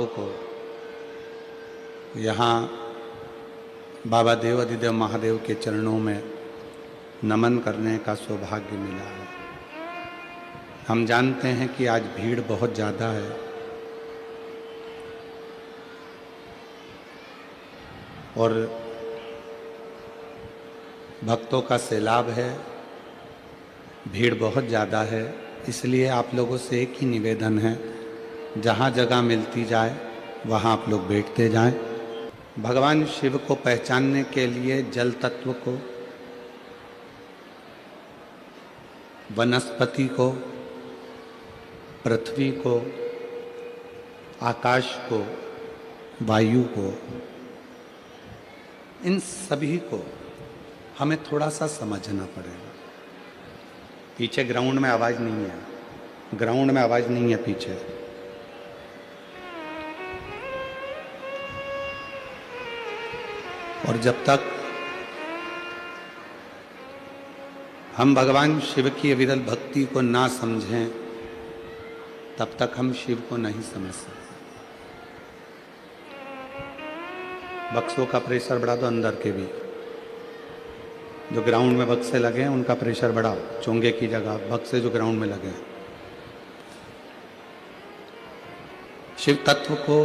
महानुभावों को यहाँ बाबा देवाधिदेव महादेव के चरणों में नमन करने का सौभाग्य मिला है। हम जानते हैं कि आज भीड़ बहुत ज़्यादा है और भक्तों का सैलाब है, भीड़ बहुत ज़्यादा है। इसलिए आप लोगों से एक ही निवेदन है, जहाँ जगह मिलती जाए वहाँ आप लोग बैठते जाएं। भगवान शिव को पहचानने के लिए जल तत्व को, वनस्पति को, पृथ्वी को, आकाश को, वायु को, इन सभी को हमें थोड़ा सा समझना पड़ेगा। पीछे ग्राउंड में आवाज नहीं है, ग्राउंड में आवाज नहीं है पीछे। और जब तक हम भगवान शिव की अविरल भक्ति को ना समझें तब तक हम शिव को नहीं समझ सकते। बक्सों का प्रेशर बढ़ा दो, अंदर के भी जो ग्राउंड में बक्से लगे हैं उनका प्रेशर बढ़ाओ, चोंगे की जगह बक्से जो ग्राउंड में लगे हैं। शिव तत्व को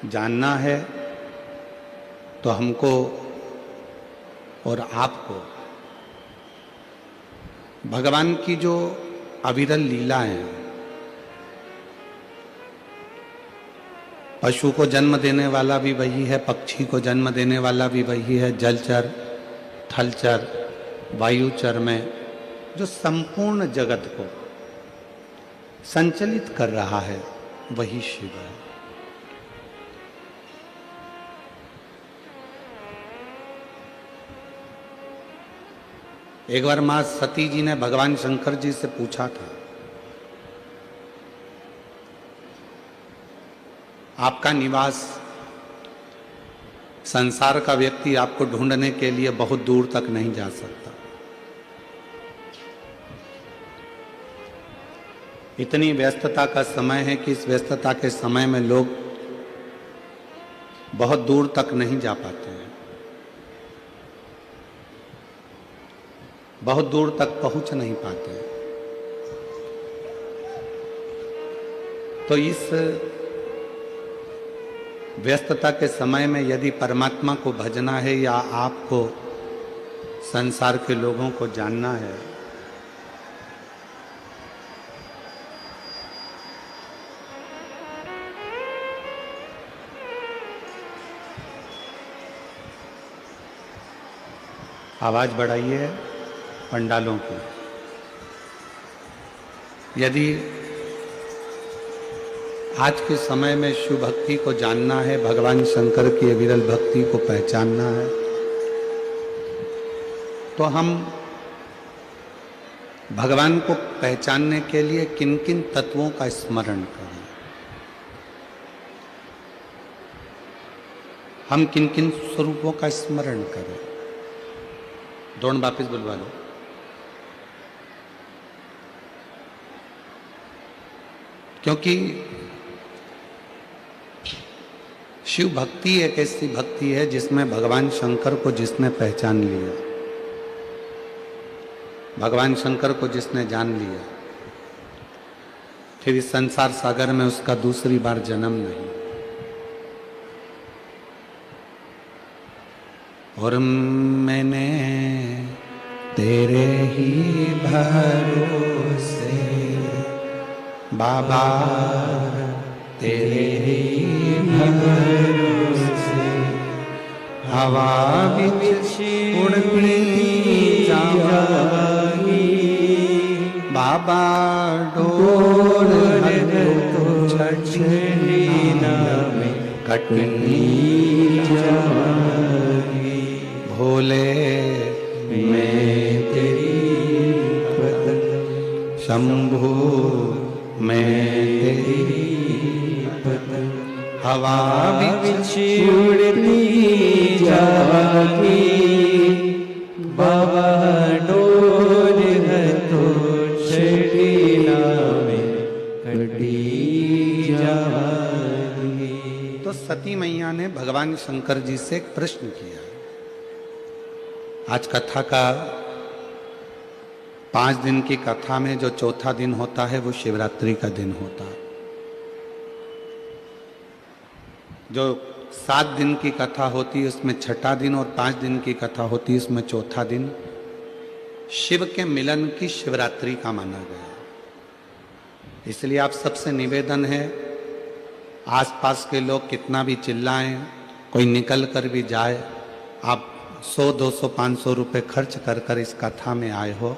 जानना है तो हमको और आपको भगवान की जो अविरल लीला है, पशु को जन्म देने वाला भी वही है, पक्षी को जन्म देने वाला भी वही है, जलचर, थलचर, वायुचर में जो संपूर्ण जगत को संचलित कर रहा है वही शिव है। एक बार मां सती जी ने भगवान शंकर जी से पूछा था, आपका निवास, संसार का व्यक्ति आपको ढूंढने के लिए बहुत दूर तक नहीं जा सकता। इतनी व्यस्तता का समय है कि इस व्यस्तता के समय में लोग बहुत दूर तक नहीं जा पाते हैं, बहुत दूर तक पहुंच नहीं पाते। तो इस व्यस्तता के समय में यदि परमात्मा को भजना है या आपको संसार के लोगों को जानना है, आवाज बढ़ाइए पंडालों की। यदि आज के समय में शिव भक्ति को जानना है, भगवान शंकर की अविरल भक्ति को पहचानना है, तो हम भगवान को पहचानने के लिए किन किन तत्वों का स्मरण करें, हम किन किन स्वरूपों का स्मरण करें। दोनों वापिस बुलवा लो। क्योंकि शिव भक्ति एक ऐसी भक्ति है जिसमें भगवान शंकर को जिसने पहचान लिया, भगवान शंकर को जिसने जान लिया, फिर इस संसार सागर में उसका दूसरी बार जन्म नहीं। और मैंने तेरे ही भरोसे बाबा, तेरे ही भरोसे हवा बिच उड़ती जावागी, बाबा डोर तो छठीना में कटनी जावागी। भोले मैं तेरी पतंग, शंभू मैं तेरी पतंग, हवा बिच उड़ती जागी, बाबा डोर है तो छठीना में कटी जा। मायावादी। तो सती मैया ने भगवान शंकर जी से एक प्रश्न किया। आज कथा का 5 दिन की कथा में जो चौथा दिन होता है वो शिवरात्रि का दिन होता है। जो 7 दिन की कथा होती है उसमें छठा दिन और 5 दिन की कथा होती है उसमें चौथा दिन शिव के मिलन की शिवरात्रि का माना गया। इसलिए आप सबसे निवेदन है, आसपास के लोग कितना भी चिल्लाएं, कोई निकल कर भी जाए, आप 100, 200, 500 रुपये खर्च कर कर इस कथा में आए हो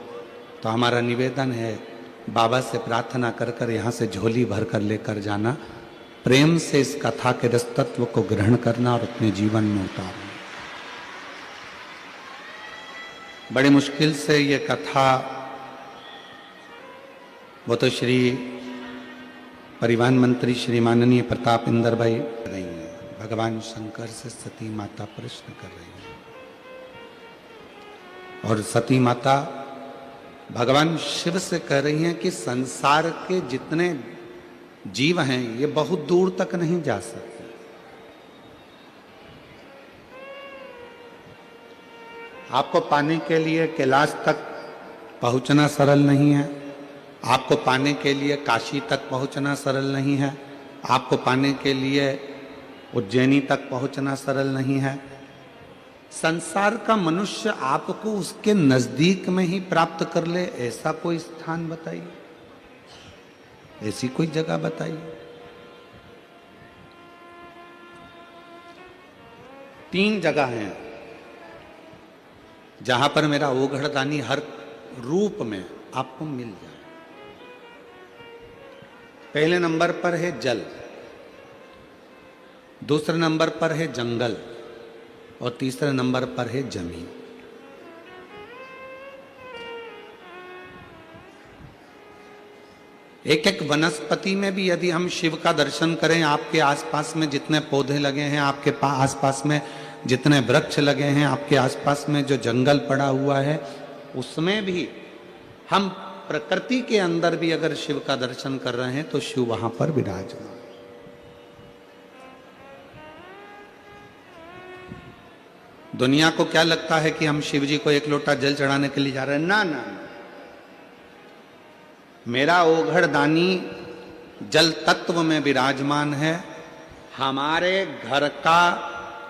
तो हमारा निवेदन है बाबा से प्रार्थना कर कर यहाँ से झोली भर कर लेकर जाना, प्रेम से इस कथा के रस तत्व को ग्रहण करना और अपने जीवन में उतारना। बड़ी मुश्किल से ये कथा, वो तो श्री परिवहन मंत्री श्री माननीय प्रताप इंदर भाई रही हैं, भगवान शंकर से सती माता प्रश्न कर रही हैं और सती माता भगवान शिव से कह रही हैं कि संसार के जितने जीव हैं ये बहुत दूर तक नहीं जा सकते। आपको पाने के लिए कैलाश तक पहुंचना सरल नहीं है, आपको पाने के लिए काशी तक पहुंचना सरल नहीं है, आपको पाने के लिए उज्जैनी तक पहुंचना सरल नहीं है। संसार का मनुष्य आपको उसके नजदीक में ही प्राप्त कर ले, ऐसा कोई स्थान बताइए, ऐसी कोई जगह बताइए। 3 जगह हैं जहां पर मेरा ओघड़दानी हर रूप में आपको मिल जाए। पहले नंबर पर है जल, दूसरे नंबर पर है जंगल और तीसरे नंबर पर है जमीन। एक एक वनस्पति में भी यदि हम शिव का दर्शन करें, आपके आसपास में जितने पौधे लगे हैं, आपके आसपास में जितने वृक्ष लगे हैं, आपके आसपास में जो जंगल पड़ा हुआ है, उसमें भी हम प्रकृति के अंदर भी अगर शिव का दर्शन कर रहे हैं तो शिव वहां पर विराजमान। दुनिया को क्या लगता है कि हम शिव जी को 1 लोटा जल चढ़ाने के लिए जा रहे हैं? ना ना, मेरा ओघड़दानी जल तत्व में विराजमान है। हमारे घर का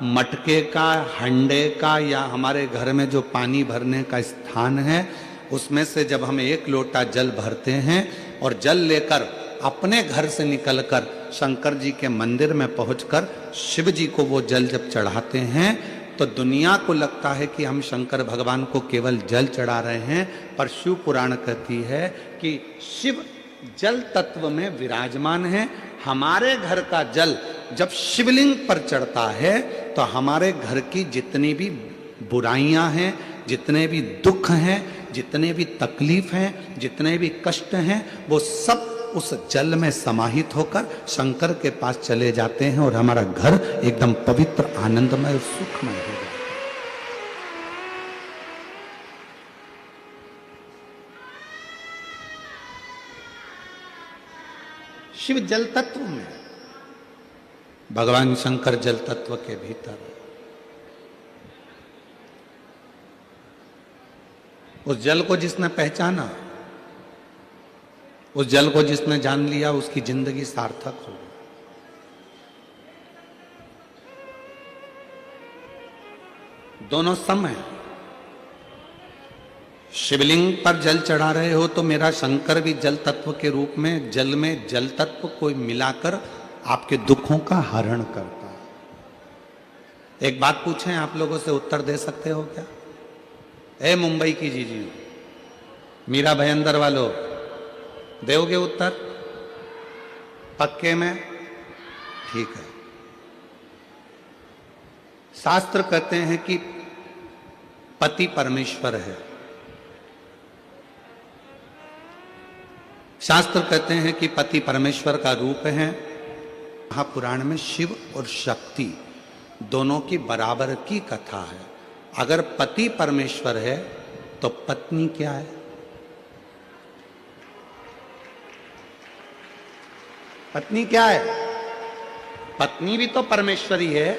मटके का, हंडे का या हमारे घर में जो पानी भरने का स्थान है, उसमें से जब हम 1 लोटा जल भरते हैं और जल लेकर अपने घर से निकलकर शंकर जी के मंदिर में पहुंचकर शिव जी को वो जल जब चढ़ाते हैं तो दुनिया को लगता है कि हम शंकर भगवान को केवल जल चढ़ा रहे हैं, पर शिव पुराण कहती है कि शिव जल तत्व में विराजमान है। हमारे घर का जल जब शिवलिंग पर चढ़ता है तो हमारे घर की जितनी भी बुराइयां हैं, जितने भी दुख हैं, जितने भी तकलीफ हैं, जितने भी कष्ट हैं, वो सब उस जल में समाहित होकर शंकर के पास चले जाते हैं और हमारा घर एकदम पवित्र, आनंदमय और सुखमय हो जाता है। शिव जल तत्व में, भगवान शंकर जल तत्व के भीतर। उस जल को जिसने पहचाना, उस जल को जिसने जान लिया, उसकी जिंदगी सार्थक हो। दोनों सम है। शिवलिंग पर जल चढ़ा रहे हो तो मेरा शंकर भी जल तत्व के रूप में जल में जल तत्व को मिलाकर आपके दुखों का हरण करता है। एक बात पूछें, आप लोगों से उत्तर दे सकते हो क्या? ए मुंबई की जीजी, मीरा भयंदर वालों, दोगे उत्तर? पक्के में? ठीक है। शास्त्र कहते हैं कि पति परमेश्वर है। शास्त्र कहते हैं कि पति परमेश्वर का रूप है। महापुराण में शिव और शक्ति दोनों की बराबर की कथा है। अगर पति परमेश्वर है तो पत्नी क्या है? पत्नी क्या है? पत्नी भी तो परमेश्वरी है,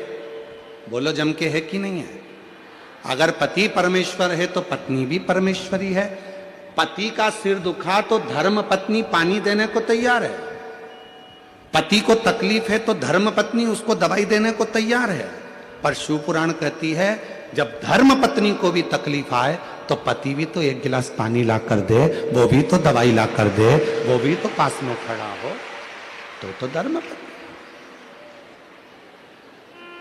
बोलो जम के है कि नहीं है? अगर पति परमेश्वर है तो पत्नी भी परमेश्वरी है। पति का सिर दुखा तो धर्म पत्नी पानी देने को तैयार है, पति को तकलीफ है तो धर्म पत्नी उसको दवाई देने को तैयार है। पर शिव पुराण कहती है जब धर्म पत्नी को भी तकलीफ आए तो पति भी तो एक गिलास पानी ला कर दे, वो भी तो दवाई ला कर दे, वो भी तो पास में खड़ा हो, तो धर्म पत्नी।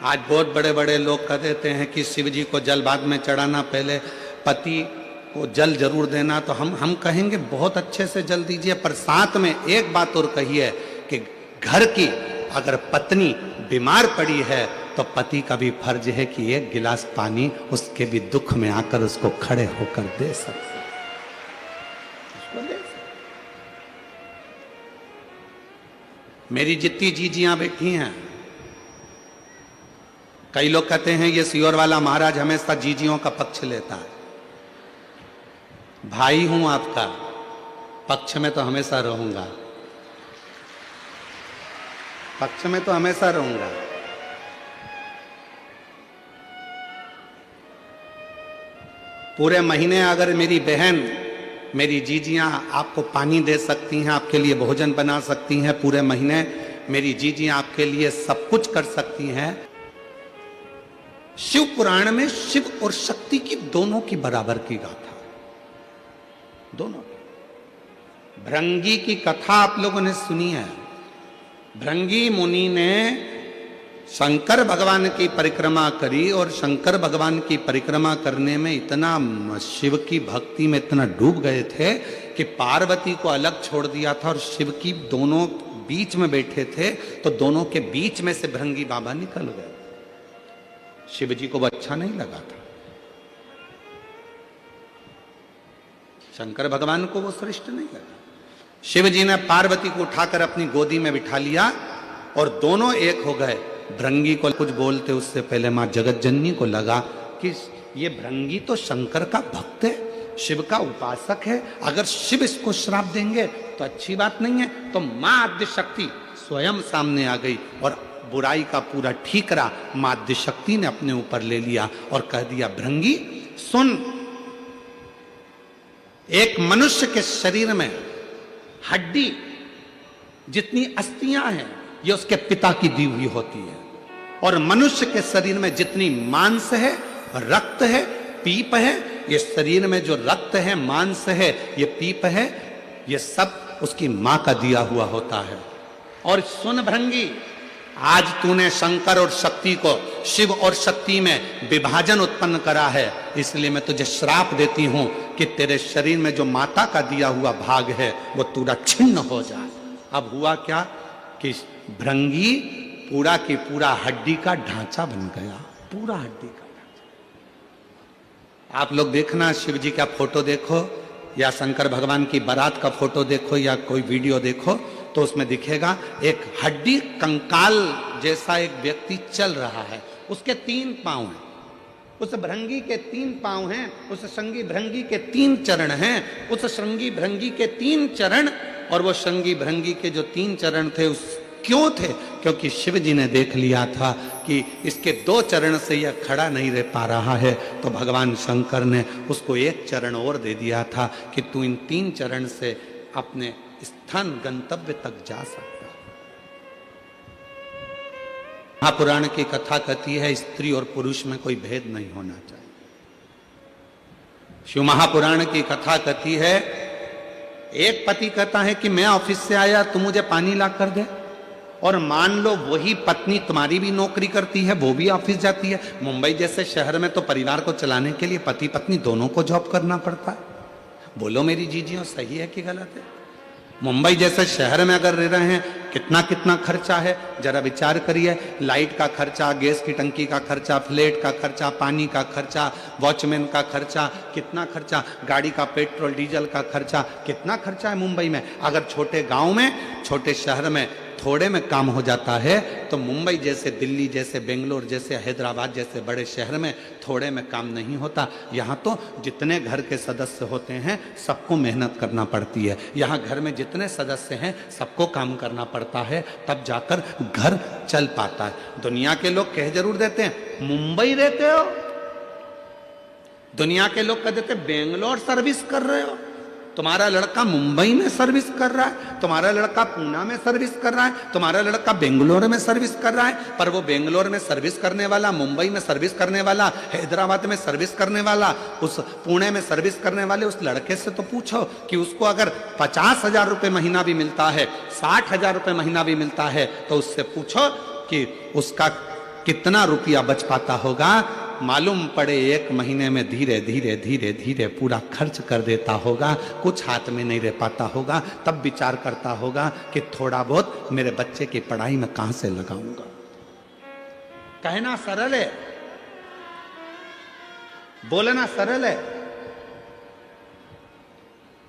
आज बहुत बड़े बड़े लोग कह देते हैं कि शिव जी को जल बाद में चढ़ाना, पहले पति को जल जरूर देना। तो हम कहेंगे बहुत अच्छे से जल दीजिए, पर साथ में एक बात और कहिए कि घर की अगर पत्नी बीमार पड़ी है तो पति का भी फर्ज है कि एक गिलास पानी उसके भी दुख में आकर उसको खड़े होकर दे सकते, उसको दे सकते। मेरी जितनी जीजियां बैठी हैं, कई लोग कहते हैं ये सियोर वाला महाराज हमेशा जीजियों का पक्ष लेता है। भाई हूं आपका, पक्ष में तो हमेशा रहूंगा, पक्ष में तो हमेशा रहूंगा। पूरे महीने अगर मेरी बहन, मेरी जीजियां आपको पानी दे सकती हैं, आपके लिए भोजन बना सकती हैं, पूरे महीने मेरी जीजियां आपके लिए सब कुछ कर सकती हैं। शिव पुराण में शिव और शक्ति की दोनों की बराबर की गाथा, दोनों। भृंगी की कथा आप लोगों ने सुनी है। भृंगी मुनि ने शंकर भगवान की परिक्रमा करी और शंकर भगवान की परिक्रमा करने में इतना शिव की भक्ति में इतना डूब गए थे कि पार्वती को अलग छोड़ दिया था और शिव की दोनों बीच में बैठे थे, तो दोनों के बीच में से भृंगी बाबा निकल गए। शिव जी को वो अच्छा नहीं लगा था, शंकर भगवान को वो श्रेष्ठ नहीं लगा। शिव जी ने पार्वती को उठाकर अपनी गोदी में बिठा लिया और दोनों एक हो गए। भृंगी को कुछ बोलते उससे पहले मां जगत जननी को लगा कि ये भृंगी तो शंकर का भक्त है, शिव का उपासक है, अगर शिव इसको श्राप देंगे तो अच्छी बात नहीं है। तो मां आद्य शक्ति स्वयं सामने आ गई और बुराई का पूरा ठीकरा मां आद्य शक्ति ने अपने ऊपर ले लिया और कह दिया भृंगी सुन, एक मनुष्य के शरीर में हड्डी जितनी अस्थियां हैं ये उसके पिता की दी हुई होती है, और मनुष्य के शरीर में जितनी मांस है, रक्त है, पीप है, ये शरीर में जो रक्त है, मांस है, ये पीप है, ये सब उसकी मां का दिया हुआ होता है। और सुन भृंगी, आज तूने शंकर और शक्ति को, शिव और शक्ति में विभाजन उत्पन्न करा है, इसलिए मैं तुझे श्राप देती हूं कि तेरे शरीर में जो माता का दिया हुआ भाग है वो पूरा छिन्न हो जाए। अब हुआ क्या कि भृंगी पूरा की पूरा हड्डी का ढांचा बन गया, पूरा हड्डी का ढांचा। आप लोग देखना, शिव जी का फोटो देखो या शंकर भगवान की बारात का फोटो देखो या कोई वीडियो देखो तो उसमें दिखेगा एक हड्डी कंकाल जैसा एक व्यक्ति चल रहा है, उसके 3 पांव हैं, उस भृंगी के 3 पांव हैं, उस श्रृंगी भृंगी के 3 चरण हैं, उस श्रृंगी भृंगी के 3 चरण, और वो श्रृंगी भृंगी के जो 3 चरण थे उस क्यों थे? क्योंकि शिव जी ने देख लिया था कि इसके 2 चरण से यह खड़ा नहीं रह पा रहा है, तो भगवान शंकर ने उसको 1 चरण और दे दिया था कि तू इन 3 चरण से अपने स्थान गंतव्य तक जा सकता। महापुराण की कथा कहती है स्त्री और पुरुष में कोई भेद नहीं होना चाहिए। शिव महापुराण की कथा कहती है एक पति कहता है कि मैं ऑफिस से आया, तू मुझे पानी ला कर दे, और मान लो वही पत्नी तुम्हारी भी नौकरी करती है, वो भी ऑफिस जाती है। मुंबई जैसे शहर में तो परिवार को चलाने के लिए पति पत्नी दोनों को जॉब करना पड़ता है। बोलो मेरी जीजियों, सही है कि गलत है? मुंबई जैसे शहर में अगर रह रहे हैं, कितना कितना खर्चा है, जरा विचार करिए। लाइट का खर्चा, गैस की टंकी का खर्चा, फ्लैट का खर्चा, पानी का खर्चा, वॉचमैन का खर्चा, कितना खर्चा, गाड़ी का पेट्रोल डीजल का खर्चा, कितना खर्चा है मुंबई में। अगर छोटे गांव में, छोटे शहर में थोड़े में काम हो जाता है तो मुंबई जैसे, दिल्ली जैसे, बेंगलोर जैसे, हैदराबाद जैसे बड़े शहर में थोड़े में काम नहीं होता। यहाँ तो जितने घर के सदस्य होते हैं सबको मेहनत करना पड़ती है। यहाँ घर में जितने सदस्य हैं सबको काम करना पड़ता है, तब जाकर घर चल पाता है। दुनिया के लोग कह जरूर देते हैं मुंबई रहते हो, दुनिया के लोग कह देते बेंगलोर सर्विस कर रहे हो, तुम्हारा लड़का मुंबई में सर्विस कर रहा है, तुम्हारा लड़का पूना में सर्विस कर रहा है, तुम्हारा लड़का बेंगलोर में सर्विस कर रहा है। पर वो बेंगलोर में सर्विस करने वाला, मुंबई में सर्विस करने वाला, हैदराबाद में सर्विस करने वाला, उस पुणे में सर्विस करने वाले उस लड़के से तो पूछो कि उसको अगर 50,000 रुपये महीना भी मिलता है, 60,000 रुपये महीना भी मिलता है, तो उससे पूछो कि उसका कितना रुपया बच पाता होगा। मालूम पड़े एक महीने में धीरे धीरे धीरे धीरे पूरा खर्च कर देता होगा, कुछ हाथ में नहीं रह पाता होगा। तब विचार करता होगा कि थोड़ा बहुत मेरे बच्चे की पढ़ाई में कहां से लगाऊंगा। कहना सरल है, बोलना सरल है।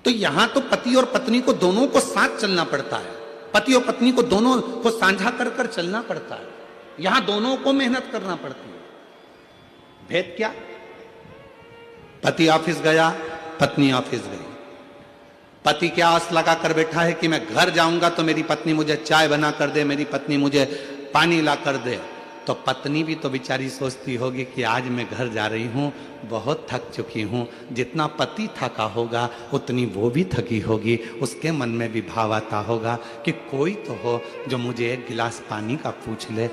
तो यहां तो पति और पत्नी को दोनों को साथ चलना पड़ता है, पति और पत्नी को दोनों को साझा कर कर चलना पड़ता है। यहां दोनों को मेहनत करना पड़ती है। भेद क्या? पति ऑफिस गया, पत्नी ऑफिस गई। पति क्या आस लगा कर बैठा है कि मैं घर जाऊंगा तो मेरी पत्नी मुझे चाय बना कर दे, मेरी पत्नी मुझे पानी ला कर दे। तो पत्नी भी तो बेचारी सोचती होगी कि आज मैं घर जा रही हूं, बहुत थक चुकी हूं। जितना पति थका होगा उतनी वो भी थकी होगी। उसके मन में भी भाव आता होगा कि कोई तो हो जो मुझे एक गिलास पानी का पूछ ले।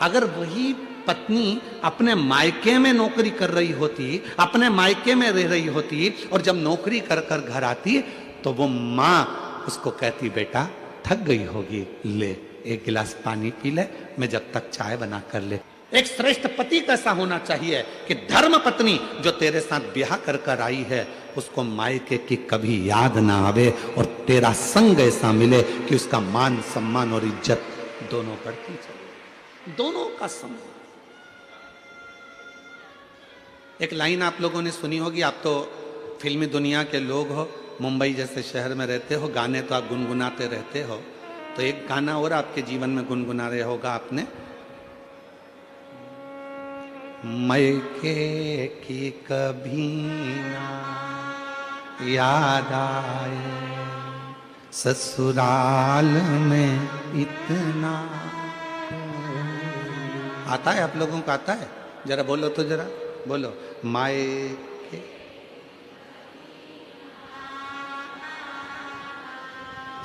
अगर वही पत्नी अपने मायके में नौकरी कर रही होती, अपने मायके में रह रही होती, और जब नौकरी कर कर घर आती तो वो माँ उसको कहती बेटा थक गई होगी, ले एक गिलास पानी पी ले, मैं जब तक चाय बना कर ले। एक श्रेष्ठ पति कैसा होना चाहिए कि धर्म पत्नी जो तेरे साथ ब्याह कर कर आई है उसको मायके की कभी याद ना आवे, और तेरा संग ऐसा मिले कि उसका मान सम्मान और इज्जत दोनों बढ़ती चले, दोनों का सम्मान। एक लाइन आप लोगों ने सुनी होगी, आप तो फिल्मी दुनिया के लोग हो, मुंबई जैसे शहर में रहते हो, गाने तो आप गुनगुनाते रहते हो। तो एक गाना और आपके जीवन में गुनगुना रहे होगा आपने, मायके की कभी ना याद आए, ससुराल में इतना। आता है आप लोगों को? आता है? जरा बोलो तो, जरा बोलो। मायके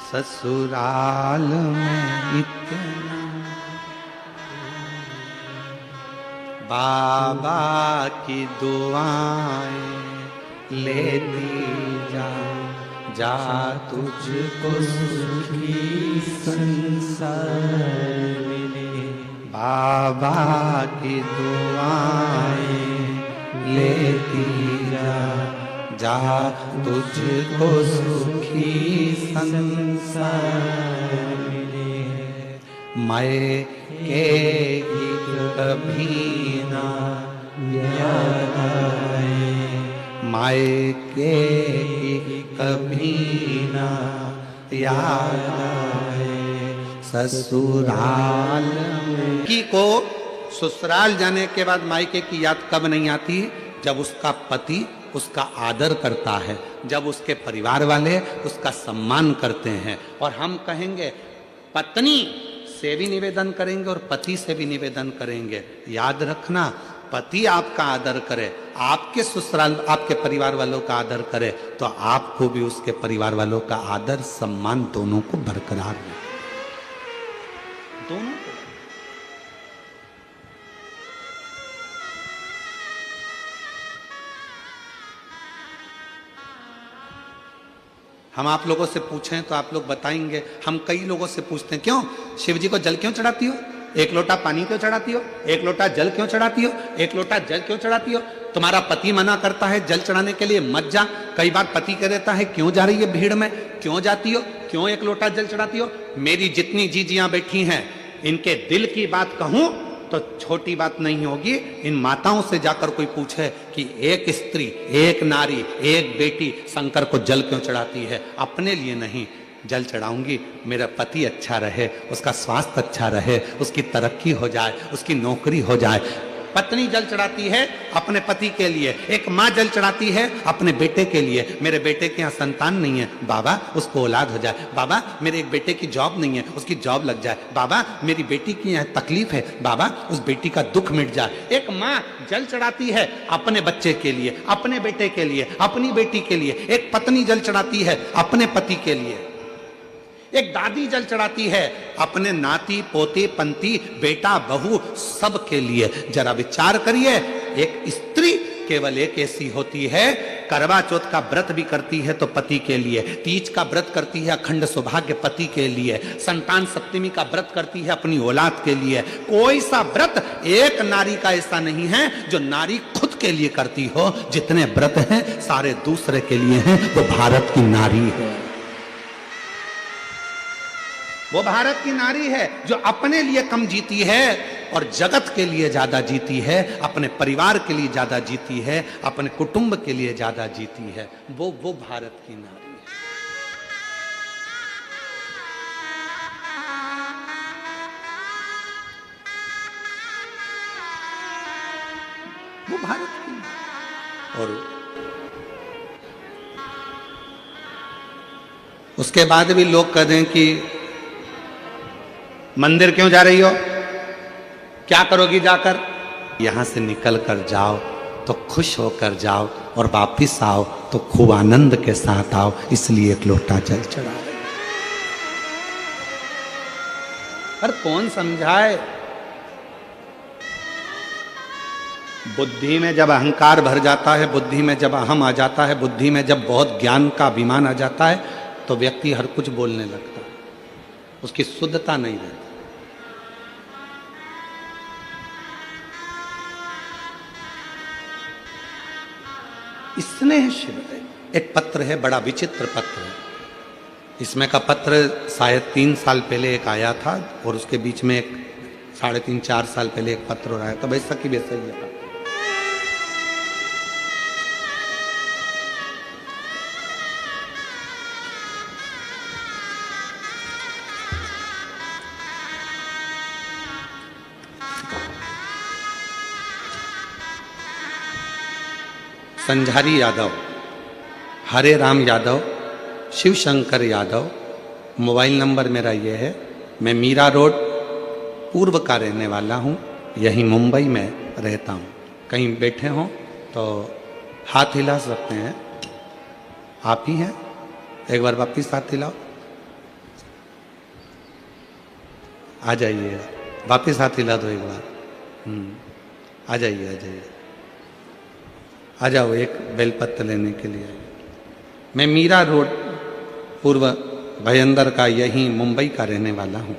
ससुराल में इतना, बाबा की दुआएं लेती जा, जा तुझको सुखी संसार मिले। बाबा की दुआएं लेती जा, जा तुझको सुखी संसार मिले। मायके की कभी ना याद आए, मायके की कभी ना याद आए, ससुराल में। की को ससुराल जाने के बाद मायके की याद कब नहीं आती? जब उसका पति उसका आदर करता है, जब उसके परिवार वाले उसका सम्मान करते हैं। और हम कहेंगे, पत्नी से भी निवेदन करेंगे और पति से भी निवेदन करेंगे, याद रखना पति आपका आदर करे, आपके ससुराल आपके परिवार वालों का आदर करे, तो आपको भी उसके परिवार वालों का आदर सम्मान दोनों को बरकरार रहे, दोनों को। हम आप लोगों से पूछें तो आप लोग बताएंगे, हम कई लोगों से पूछते हैं, क्यों शिव जी को जल क्यों चढ़ाती हो? एक लोटा पानी क्यों चढ़ाती हो? एक लोटा जल क्यों चढ़ाती हो? एक लोटा जल क्यों चढ़ाती हो? तुम्हारा पति मना करता है जल चढ़ाने के लिए, मत जा। कई बार पति कह देता है क्यों जा रही है भीड़ में, क्यों जाती हो, क्यों एक लोटा जल चढ़ाती हो? मेरी जितनी जीजियां बैठी हैं, इनके दिल की बात कहूं तो छोटी बात नहीं होगी। इन माताओं से जाकर कोई पूछे कि एक स्त्री, एक नारी, एक बेटी शंकर को जल क्यों चढ़ाती है? अपने लिए नहीं, जल चढ़ाऊंगी, मेरा पति अच्छा रहे, उसका स्वास्थ्य अच्छा रहे, उसकी तरक्की हो जाए, उसकी नौकरी हो जाए। पत्नी जल चढ़ाती है अपने पति के लिए, एक माँ जल चढ़ाती है अपने बेटे के लिए। मेरे बेटे के यहाँ संतान नहीं है, बाबा उसको औलाद हो जाए। बाबा मेरे एक बेटे की जॉब नहीं है, उसकी जॉब लग जाए। बाबा मेरी बेटी की यहाँ तकलीफ है, बाबा उस बेटी का दुख मिट जाए। एक माँ जल चढ़ाती है अपने बच्चे के लिए, अपने बेटे के लिए, अपनी बेटी के लिए। एक पत्नी जल चढ़ाती है अपने पति के लिए। एक दादी जल चढ़ाती है अपने नाती पोते पंती बेटा बहू सब के लिए। जरा विचार करिए, एक स्त्री केवल एक ऐसी होती है, करवा चौथ का व्रत भी करती है तो पति के लिए, तीज का व्रत करती है अखंड सौभाग्य पति के लिए, संतान सप्तमी का व्रत करती है अपनी औलाद के लिए। कोई सा व्रत एक नारी का ऐसा नहीं है जो नारी खुद के लिए करती हो। जितने व्रत हैं सारे दूसरे के लिए हैं। वो भारत की नारी है, वो भारत की नारी है जो अपने लिए कम जीती है और जगत के लिए ज्यादा जीती है, अपने परिवार के लिए ज्यादा जीती है, अपने कुटुंब के लिए ज्यादा जीती है। वो भारत की नारी है। वो भारत की नारी। और उसके बाद भी लोग कह दें कि मंदिर क्यों जा रही हो, क्या करोगी जाकर। यहां से निकल कर जाओ तो खुश होकर जाओ और वापिस आओ तो खूब आनंद के साथ आओ, इसलिए एक लोटा जल चढ़ा रहे। पर कौन समझाए। बुद्धि में जब अहंकार भर जाता है, बुद्धि में जब अहम आ जाता है, बुद्धि में जब बहुत ज्ञान का अभिमान आ जाता है तो व्यक्ति हर कुछ बोलने लगता है, उसकी शुद्धता नहीं रहती। स्नेह शिव एक पत्र है, बड़ा विचित्र पत्र है। इसमें का पत्र शायद 3 साल पहले एक आया था और उसके बीच में एक 3.5-4 साल पहले एक पत्र और आया था। वैसा की वैसा ही है। संझारी यादव, हरे राम यादव, शिव शंकर यादव, मोबाइल नंबर मेरा ये है। मैं मीरा रोड पूर्व का रहने वाला हूँ, यहीं मुंबई में रहता हूँ। कहीं बैठे हों तो हाथ हिला सकते हैं। आप ही हैं, एक बार वापिस हाथ हिलाओ। आ जाइए, वापिस हाथ हिला दो एक बार। आ जाइए, आ जाइए, आ जाओ एक बेलपत्र लेने के लिए। मैं मीरा रोड पूर्व भयंदर का यहीं मुंबई का रहने वाला हूं।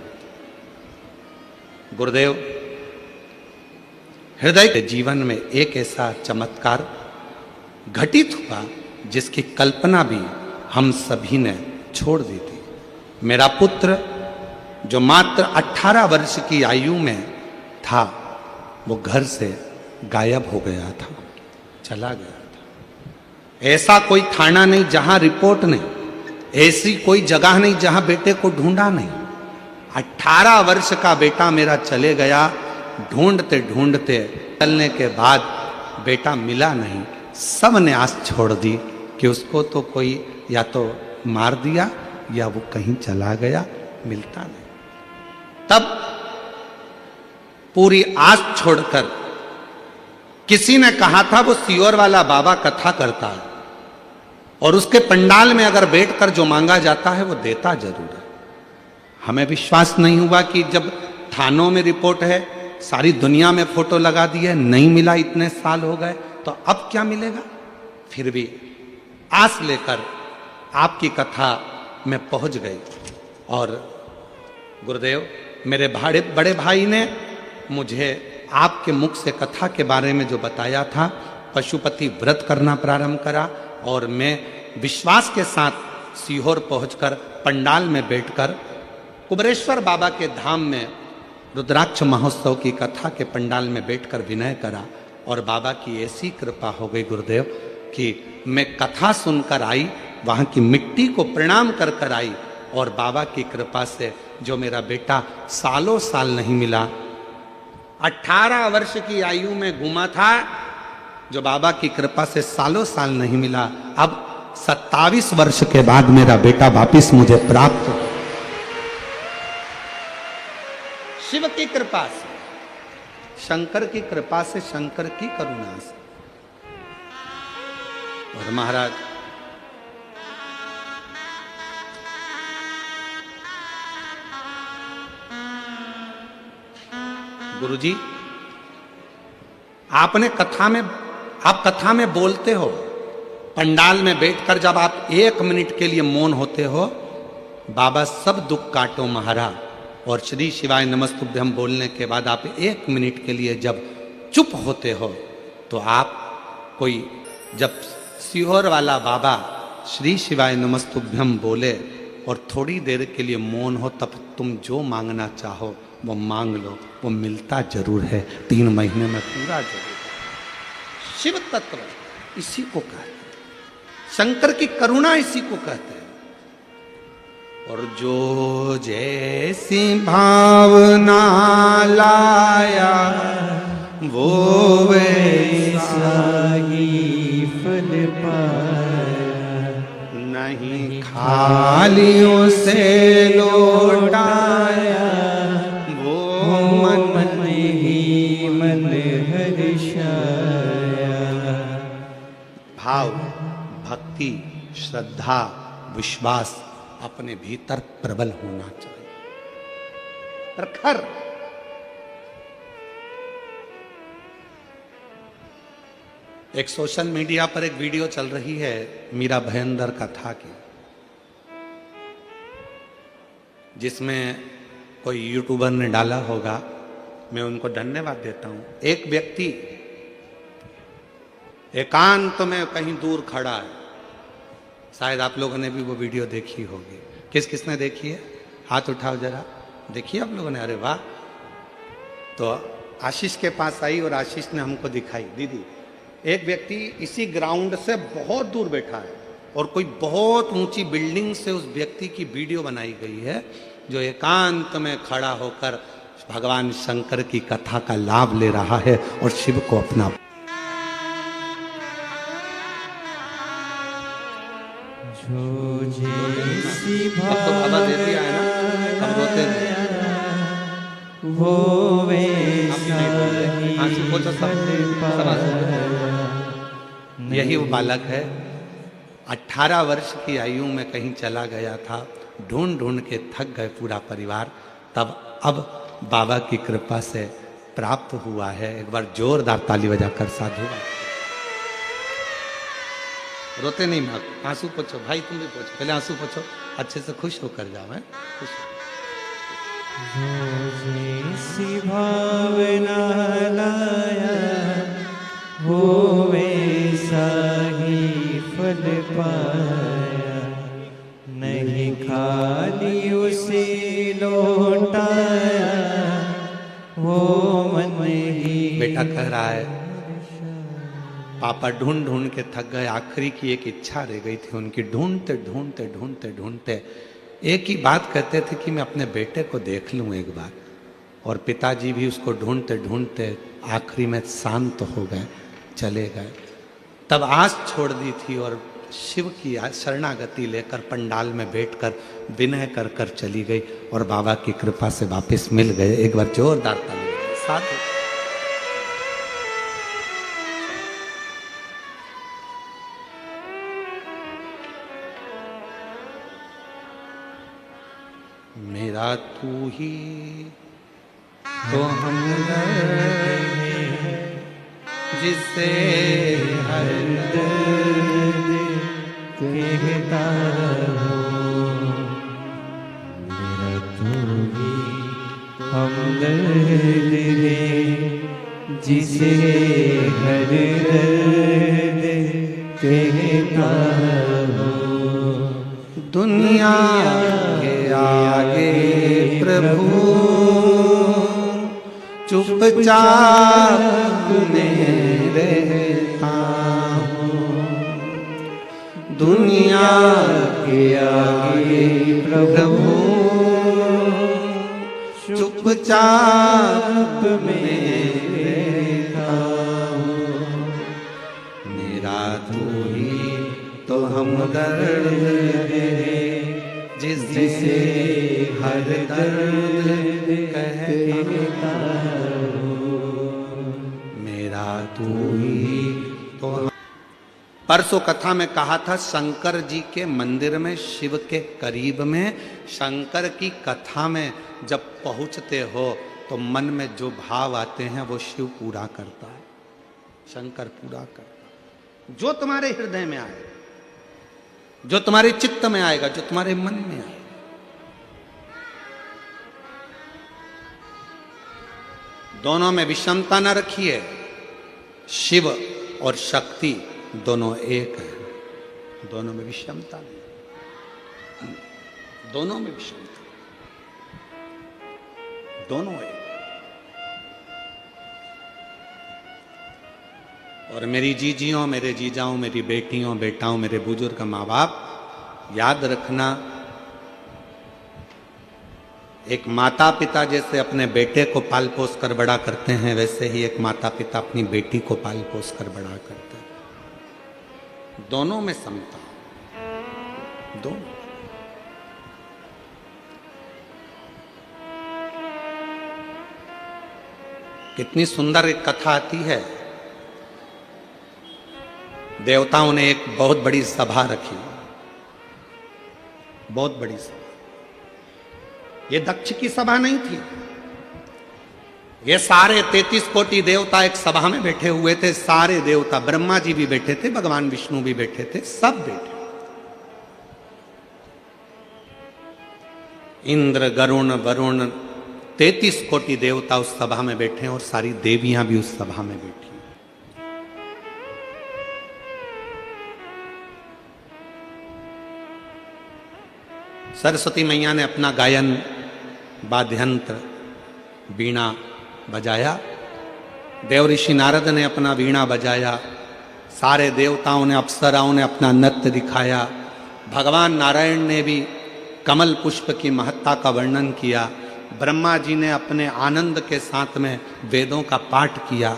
गुरुदेव, हृदय के जीवन में एक ऐसा चमत्कार घटित हुआ जिसकी कल्पना भी हम सभी ने छोड़ दी थी। मेरा पुत्र जो मात्र 18 वर्ष की आयु में था, वो घर से गायब हो गया था, चला गया था। ऐसा कोई थाना नहीं जहां रिपोर्ट नहीं, ऐसी कोई जगह नहीं जहां बेटे को ढूंढा नहीं। 18 वर्ष का बेटा मेरा चले गया। ढूंढते ढूंढते चलने के बाद बेटा मिला नहीं। सब ने आस छोड़ दी कि उसको तो कोई या तो मार दिया या वो कहीं चला गया, मिलता नहीं। तब पूरी आस छोड़कर किसी ने कहा था वो सियोर वाला बाबा कथा करता है और उसके पंडाल में अगर बैठकर जो मांगा जाता है वो देता जरूर है। हमें विश्वास नहीं हुआ कि जब थानों में रिपोर्ट है, सारी दुनिया में फोटो लगा दी है, नहीं मिला, इतने साल हो गए, तो अब क्या मिलेगा। फिर भी आस लेकर आपकी कथा में पहुंच गई। और गुरुदेव, मेरे बड़े भाई ने मुझे आपके मुख से कथा के बारे में जो बताया था, पशुपति व्रत करना प्रारंभ करा और मैं विश्वास के साथ सीहोर पहुंचकर पंडाल में बैठकर कुबरेश्वर बाबा के धाम में रुद्राक्ष महोत्सव की कथा के पंडाल में बैठकर विनय करा और बाबा की ऐसी कृपा हो गई गुरुदेव कि मैं कथा सुनकर आई, वहाँ की मिट्टी को प्रणाम कर कर आई और बाबा की कृपा से जो मेरा बेटा सालों साल नहीं मिला, 18 वर्ष की आयु में गुमा था, जो बाबा की कृपा से सालों साल नहीं मिला, अब 27 वर्ष के बाद मेरा बेटा वापिस मुझे प्राप्त हो, शिव की कृपा से, शंकर की कृपा से, शंकर की करुणा से। और महाराज गुरुजी, आपने कथा में, आप कथा में बोलते हो, पंडाल में बैठकर जब आप 1 मिनट के लिए मौन होते हो, बाबा सब दुख काटो महारा, और श्री शिवाय नमस्तुभ्यम बोलने के बाद आप 1 मिनट के लिए जब चुप होते हो, तो आप कोई जब सीहोर वाला बाबा श्री शिवाय नमस्तुभ्यम बोले और थोड़ी देर के लिए मौन हो, तब तुम जो मांगना चाहो वो मांग लो, वो मिलता जरूर है, 3 महीने में पूरा जरूर है। शिव तत्व इसी को कहते हैं, शंकर की करुणा इसी को कहते हैं। और जो जैसी भावना लाया वो वैसा ही फल पाया, नहीं खाली उसे लौटाया, वो मन ही मन हर्षाया। भाव, भक्ति, श्रद्धा, विश्वास अपने भीतर प्रबल होना चाहिए, प्रखर। एक सोशल मीडिया पर एक वीडियो चल रही है मीरा भयंदर कथा की, जिसमें कोई यूट्यूबर ने डाला होगा, मैं उनको धन्यवाद देता हूं। एक व्यक्ति एकांत में कहीं दूर खड़ा है, शायद आप लोगों ने भी वो वीडियो देखी होगी। किस किसने देखी है? हाथ उठाओ जरा, देखिए आप लोगों ने? अरे वाह। तो आशीष के पास आई और आशीष ने हमको दिखाई, दीदी एक व्यक्ति इसी ग्राउंड से बहुत दूर बैठा है और कोई बहुत ऊंची बिल्डिंग से उस व्यक्ति की वीडियो बनाई गई है, जो एकांत में खड़ा होकर भगवान शंकर की कथा का लाभ ले रहा है और शिव को अपना। जो जैसी अब तो बाबा दे दिया है ना, अब रोते वो वैसा ही आंसू पोंछो यही वो बालक है, 18 वर्ष की आयु में कहीं चला गया था, ढूंढ ढूंढ के थक गए पूरा परिवार, तब अब बाबा की कृपा से प्राप्त हुआ है। एक बार जोरदार ताली बजाकर साधु। रोते नहीं माँ, आंसू पोछो भाई, तुम भी पोछो, पहले आंसू पोछो, अच्छे से खुश होकर जाओ। है खुश। जैसी भावना लाया वो वैसा ही फल पाया, नहीं खाली उसे लौटाया, वो मन ही। बेटा कह रहा है पापा ढूंढ ढूंढ के थक गए, आखिरी की एक इच्छा रह गई थी उनकी, ढूंढते ढूंढते ढूंढते ढूंढते एक ही बात कहते थे कि मैं अपने बेटे को देख लूं एक बार। और पिताजी भी उसको ढूंढते ढूंढते आखिरी में शांत हो गए, चले गए। तब आस छोड़ दी थी और शिव की शरणागति लेकर पंडाल में बैठकर विनय कर कर चली गई और बाबा की कृपा से वापस मिल गए। एक बार जोरदार ताली साथ। मेरा तू ही तो हमदर्द है, जिससे हर दर्द कहता हो। मेरा तू ही हमदर्द है, जिसे हर दर्द कहता हो। दुनिया आगे प्रभु चुपचाप में रहता हूँ, दुनिया के आगे प्रभु चुपचाप मेरे मेरा तू ही तो हमदर्द है, जिसे हर दर्द कहता मेरा तू ही तो। परसों कथा में कहा था शंकर जी के मंदिर में, शिव के करीब में, शंकर की कथा में जब पहुंचते हो तो मन में जो भाव आते हैं वो शिव पूरा करता है, शंकर पूरा करता है। जो तुम्हारे हृदय में आए, जो तुम्हारे चित्त में आएगा, जो तुम्हारे मन में आएगा। दोनों में विषमता न रखिए। शिव और शक्ति दोनों एक है, दोनों में विषमता नहीं, दोनों में विषमता, दोनों एक। और मेरी जीजियों, मेरे जीजाओं, मेरी बेटियों, बेटाओं, मेरे बुजुर्ग माँ बाप, याद रखना, एक माता पिता जैसे अपने बेटे को पाल पोस कर बड़ा करते हैं, वैसे ही एक माता पिता अपनी बेटी को पाल पोस कर बड़ा करते हैं। दोनों में समता, दोनों। कितनी सुंदर एक कथा आती है। देवताओं ने एक बहुत बड़ी सभा रखी, बहुत बड़ी सभा। ये दक्ष की सभा नहीं थी, ये सारे 33 कोटि देवता एक सभा में बैठे हुए थे। सारे देवता, ब्रह्मा जी भी बैठे थे, भगवान विष्णु भी बैठे थे, सब बैठे। इंद्र, गरुण, वरुण, 33 कोटि देवता उस सभा में बैठे और सारी देवियां भी उस सभा में बैठी। सरस्वती मैया ने अपना गायन, वाद्यंत्र, वीणा बजाया। देव ऋषि नारद ने अपना वीणा बजाया। सारे देवताओं ने, अप्सराओं ने अपना नृत्य दिखाया। भगवान नारायण ने भी कमल पुष्प की महत्ता का वर्णन किया। ब्रह्मा जी ने अपने आनंद के साथ में वेदों का पाठ किया।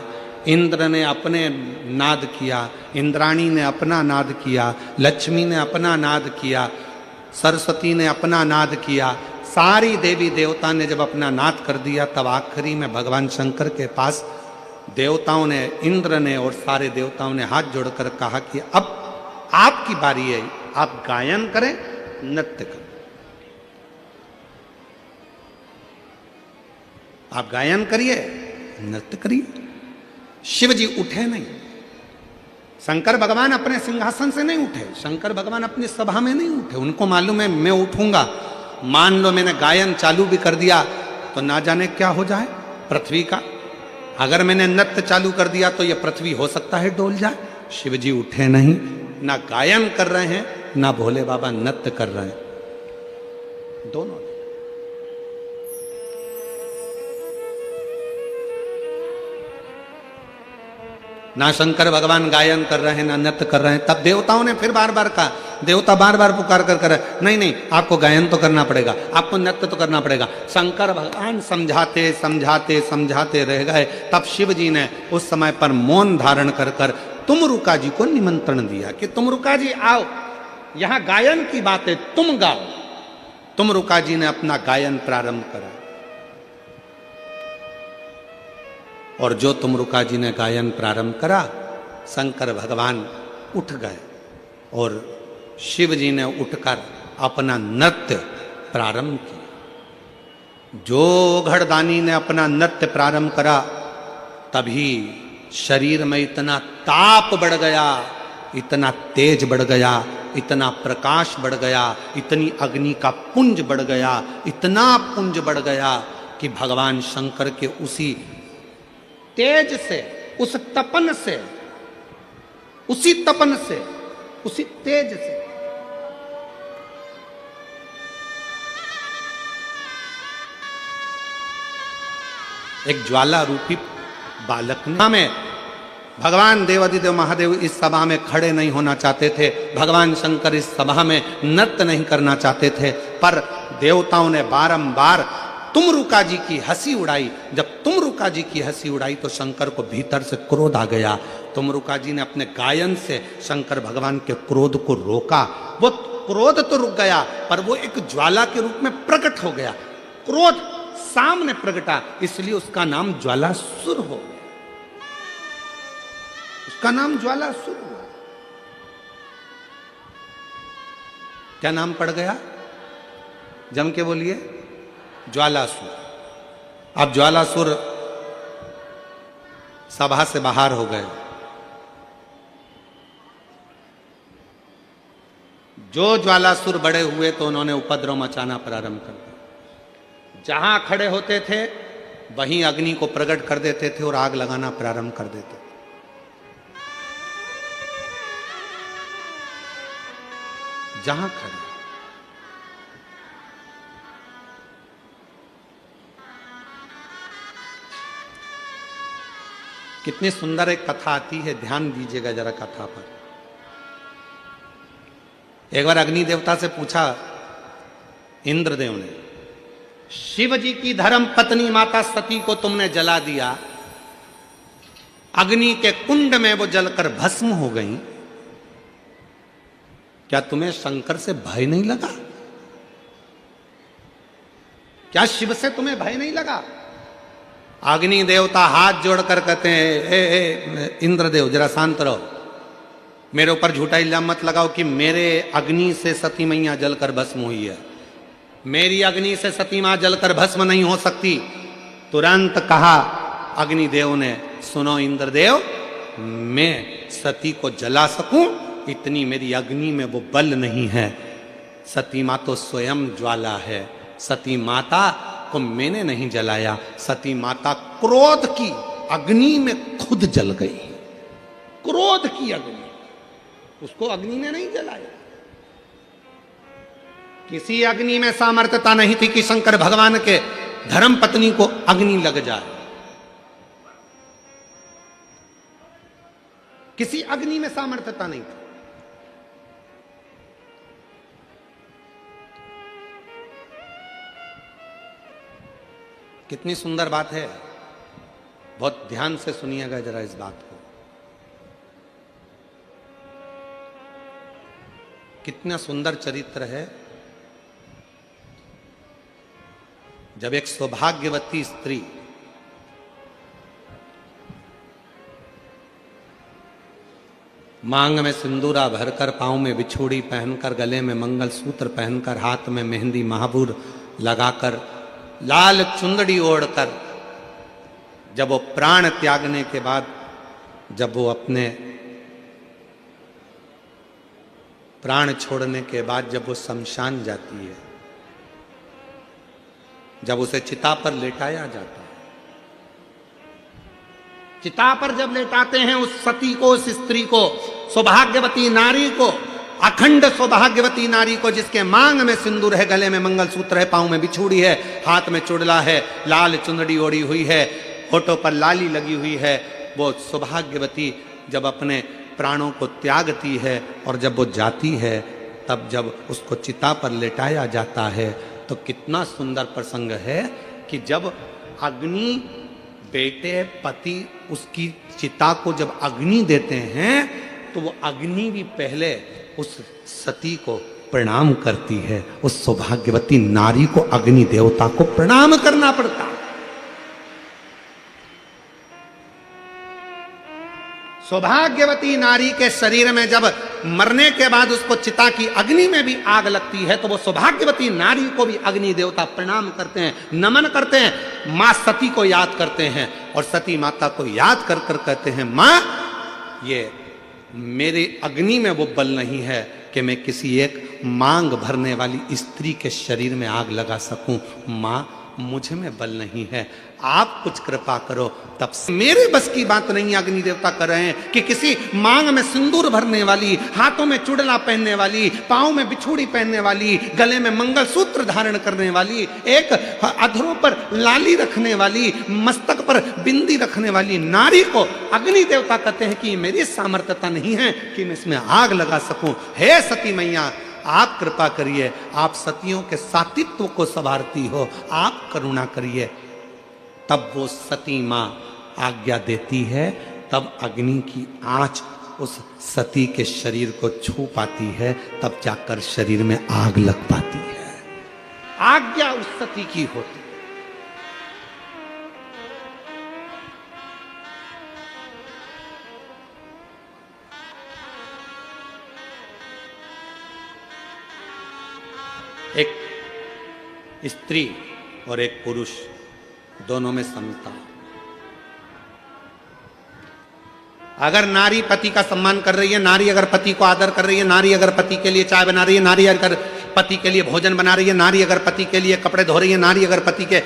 इंद्र ने अपने नाद किया, इंद्राणी ने अपना नाद किया, लक्ष्मी ने अपना नाद किया, सरस्वती ने अपना नाद किया। सारी देवी देवता ने जब अपना नाद कर दिया, तब आखिरी में भगवान शंकर के पास देवताओं ने, इंद्र ने और सारे देवताओं ने हाथ जोड़कर कहा कि अब आपकी बारी है, आप गायन करें, नृत्य करें। आप गायन करिए, नृत्य करिए। शिव जी उठे नहीं, शंकर भगवान अपने सिंहासन से नहीं उठे, शंकर भगवान अपनी सभा में नहीं उठे। उनको मालूम है मैं उठूंगा, मान लो मैंने गायन चालू भी कर दिया तो ना जाने क्या हो जाए पृथ्वी का। अगर मैंने नृत्य चालू कर दिया तो यह पृथ्वी हो सकता है डोल जाए। शिव जी उठे नहीं, ना गायन कर रहे हैं, ना भोले बाबा नृत्य कर रहे हैं, दोनों। ना शंकर भगवान गायन कर रहे हैं, ना नृत्य कर रहे हैं। तब देवताओं ने फिर बार बार कहा, देवता बार बार पुकार कर कर नहीं नहीं, आपको गायन तो करना पड़ेगा, आपको नृत्य तो करना पड़ेगा। शंकर भगवान समझाते समझाते समझाते रह गए। तब शिव जी ने उस समय पर मौन धारण कर कर तुमरुका जी को निमंत्रण दिया कि तुमरुका जी आओ, यहां गायन की बात है, तुम गाओ। तुमरुका जी ने अपना गायन प्रारंभ करा और जो तुमरुका जी ने गायन प्रारंभ करा, शंकर भगवान उठ गए और शिव जी ने उठकर अपना नृत्य प्रारंभ किया। जो घड़दानी ने अपना नृत्य प्रारंभ करा, तभी शरीर में इतना ताप बढ़ गया, इतना तेज बढ़ गया, इतना प्रकाश बढ़ गया, इतनी अग्नि का पुंज बढ़ गया, इतना पुंज बढ़ गया कि भगवान शंकर के उसी तेज से, उस तपन से, उसी तपन से, उसी तेज से एक ज्वाला रूपी बालक ने में भगवान देवादिदेव महादेव इस सभा में खड़े नहीं होना चाहते थे, भगवान शंकर इस सभा में नृत्य नहीं करना चाहते थे, पर देवताओं ने बारंबार तुमरुका जी की हंसी उड़ाई। जब तुमरुका जी की हंसी उड़ाई तो शंकर को भीतर से क्रोध आ गया। तुमरुका जी ने अपने गायन से शंकर भगवान के क्रोध को रोका। वो क्रोध तो रुक गया, पर वो एक ज्वाला के रूप में प्रकट हो गया। क्रोध सामने प्रगटा, इसलिए उसका नाम ज्वालासुर हो गया। उसका नाम ज्वालासुर हुआ। क्या नाम पड़ गया? जम के बोलिए, ज्वालासुर। अब ज्वालासुर सभा से बाहर हो गए। जो ज्वालासुर बड़े हुए तो उन्होंने उपद्रव मचाना प्रारंभ कर दिया। जहां खड़े होते थे वहीं अग्नि को प्रकट कर देते थे और आग लगाना प्रारंभ कर देते थे। जहां खड़े, कितनी सुंदर एक कथा आती है, ध्यान दीजिएगा जरा कथा पर। एक बार अग्नि देवता से पूछा इंद्रदेव ने, शिव जी की धर्म पत्नी माता सती को तुमने जला दिया, अग्नि के कुंड में वो जलकर भस्म हो गई, क्या तुम्हें शंकर से भय नहीं लगा? क्या शिव से तुम्हें भय नहीं लगा? अग्नि देवता हाथ जोड़कर कहते हैं, इंद्रदेव जरा शांत रहो, मेरे ऊपर झूठा इल्जाम मत लगाओ कि मेरे अग्नि से सती मैया जलकर भस्म हुई है। मेरी अग्नि से सती मां जलकर भस्म नहीं हो सकती। तुरंत कहा अग्निदेव ने, सुनो इंद्रदेव, मैं सती को जला सकूं इतनी मेरी अग्नि में वो बल नहीं है। सती मां तो स्वयं ज्वाला है। सती माता को मैंने नहीं जलाया, सती माता क्रोध की अग्नि में खुद जल गई। क्रोध की अग्नि, उसको अग्नि ने नहीं जलाया। किसी अग्नि में सामर्थ्यता नहीं थी कि शंकर भगवान के धर्म पत्नी को अग्नि लग जाए। किसी अग्नि में सामर्थ्यता नहीं थी। कितनी सुंदर बात है, बहुत ध्यान से सुनिएगा जरा इस बात को। कितना सुंदर चरित्र है। जब एक सौभाग्यवती स्त्री मांग में सिंदूरा भरकर, पांव में बिछुड़ी पहनकर, गले में मंगलसूत्र पहनकर, हाथ में मेहंदी महाबूर लगाकर, लाल चुंदड़ी ओढ़कर, जब वो प्राण त्यागने के बाद, जब वो अपने प्राण छोड़ने के बाद जब वो शमशान जाती है, जब उसे चिता पर लेटाया जाता है, चिता पर जब लेटाते हैं उस सती को, उस स्त्री को, सौभाग्यवती नारी को, अखंड सौभाग्यवती नारी को, जिसके मांग में सिंदूर है, गले में मंगलसूत्र है, पांव में बिछुड़ी है, हाथ में चुड़ला है, लाल चुंदड़ी ओढ़ी हुई है, होठों पर लाली लगी हुई है, वो सौभाग्यवती जब अपने प्राणों को त्यागती है और जब वो जाती है, तब जब उसको चिता पर लेटाया जाता है तो कितना सुंदर प्रसंग है कि जब अग्नि, बेटे, पति उसकी चिता को जब अग्नि देते हैं तो वो अग्नि भी पहले उस सती को प्रणाम करती है। उस सौभाग्यवती नारी को, अग्नि देवता को प्रणाम करना पड़ता है। सौभाग्यवती नारी के शरीर में जब मरने के बाद उसको चिता की अग्नि में भी आग लगती है तो वो सौभाग्यवती नारी को भी अग्नि देवता प्रणाम करते हैं, नमन करते हैं, मां सती को याद करते हैं और सती माता को याद कर कर कहते हैं, मां, ये मेरे अग्नि में वो बल नहीं है कि मैं किसी एक मांग भरने वाली स्त्री के शरीर में आग लगा सकूं। मां, मुझ में बल नहीं है, आप कुछ कृपा करो। तब मेरे बस की बात नहीं, अग्नि देवता कर रहे हैं कि किसी मांग में सिंदूर भरने वाली, हाथों में चुड़ला पहनने वाली, पांव में बिछुड़ी पहनने वाली, गले में मंगलसूत्र धारण करने वाली, एक अधरों पर लाली रखने वाली, मस्तक पर बिंदी रखने वाली नारी को अग्नि देवता कहते हैं कि मेरी सामर्थ्यता नहीं है कि मैं इसमें आग लगा सकूं। हे सती मैया, आप कृपा करिए, आप सतियों के सातित्व को संवारती हो, आप करुणा करिए। तब वो सती मां आज्ञा देती है, तब अग्नि की आंच उस सती के शरीर को छू पाती है, तब जाकर शरीर में आग लग पाती है। आज्ञा उस सती की होती। एक स्त्री और एक पुरुष दोनों में समता। अगर नारी पति का सम्मान कर रही है, नारी अगर पति को आदर कर रही है, नारी अगर पति के लिए चाय बना रही है, नारी अगर पति के लिए भोजन बना रही है, नारी अगर पति के लिए कपड़े धो रही है, नारी अगर पति के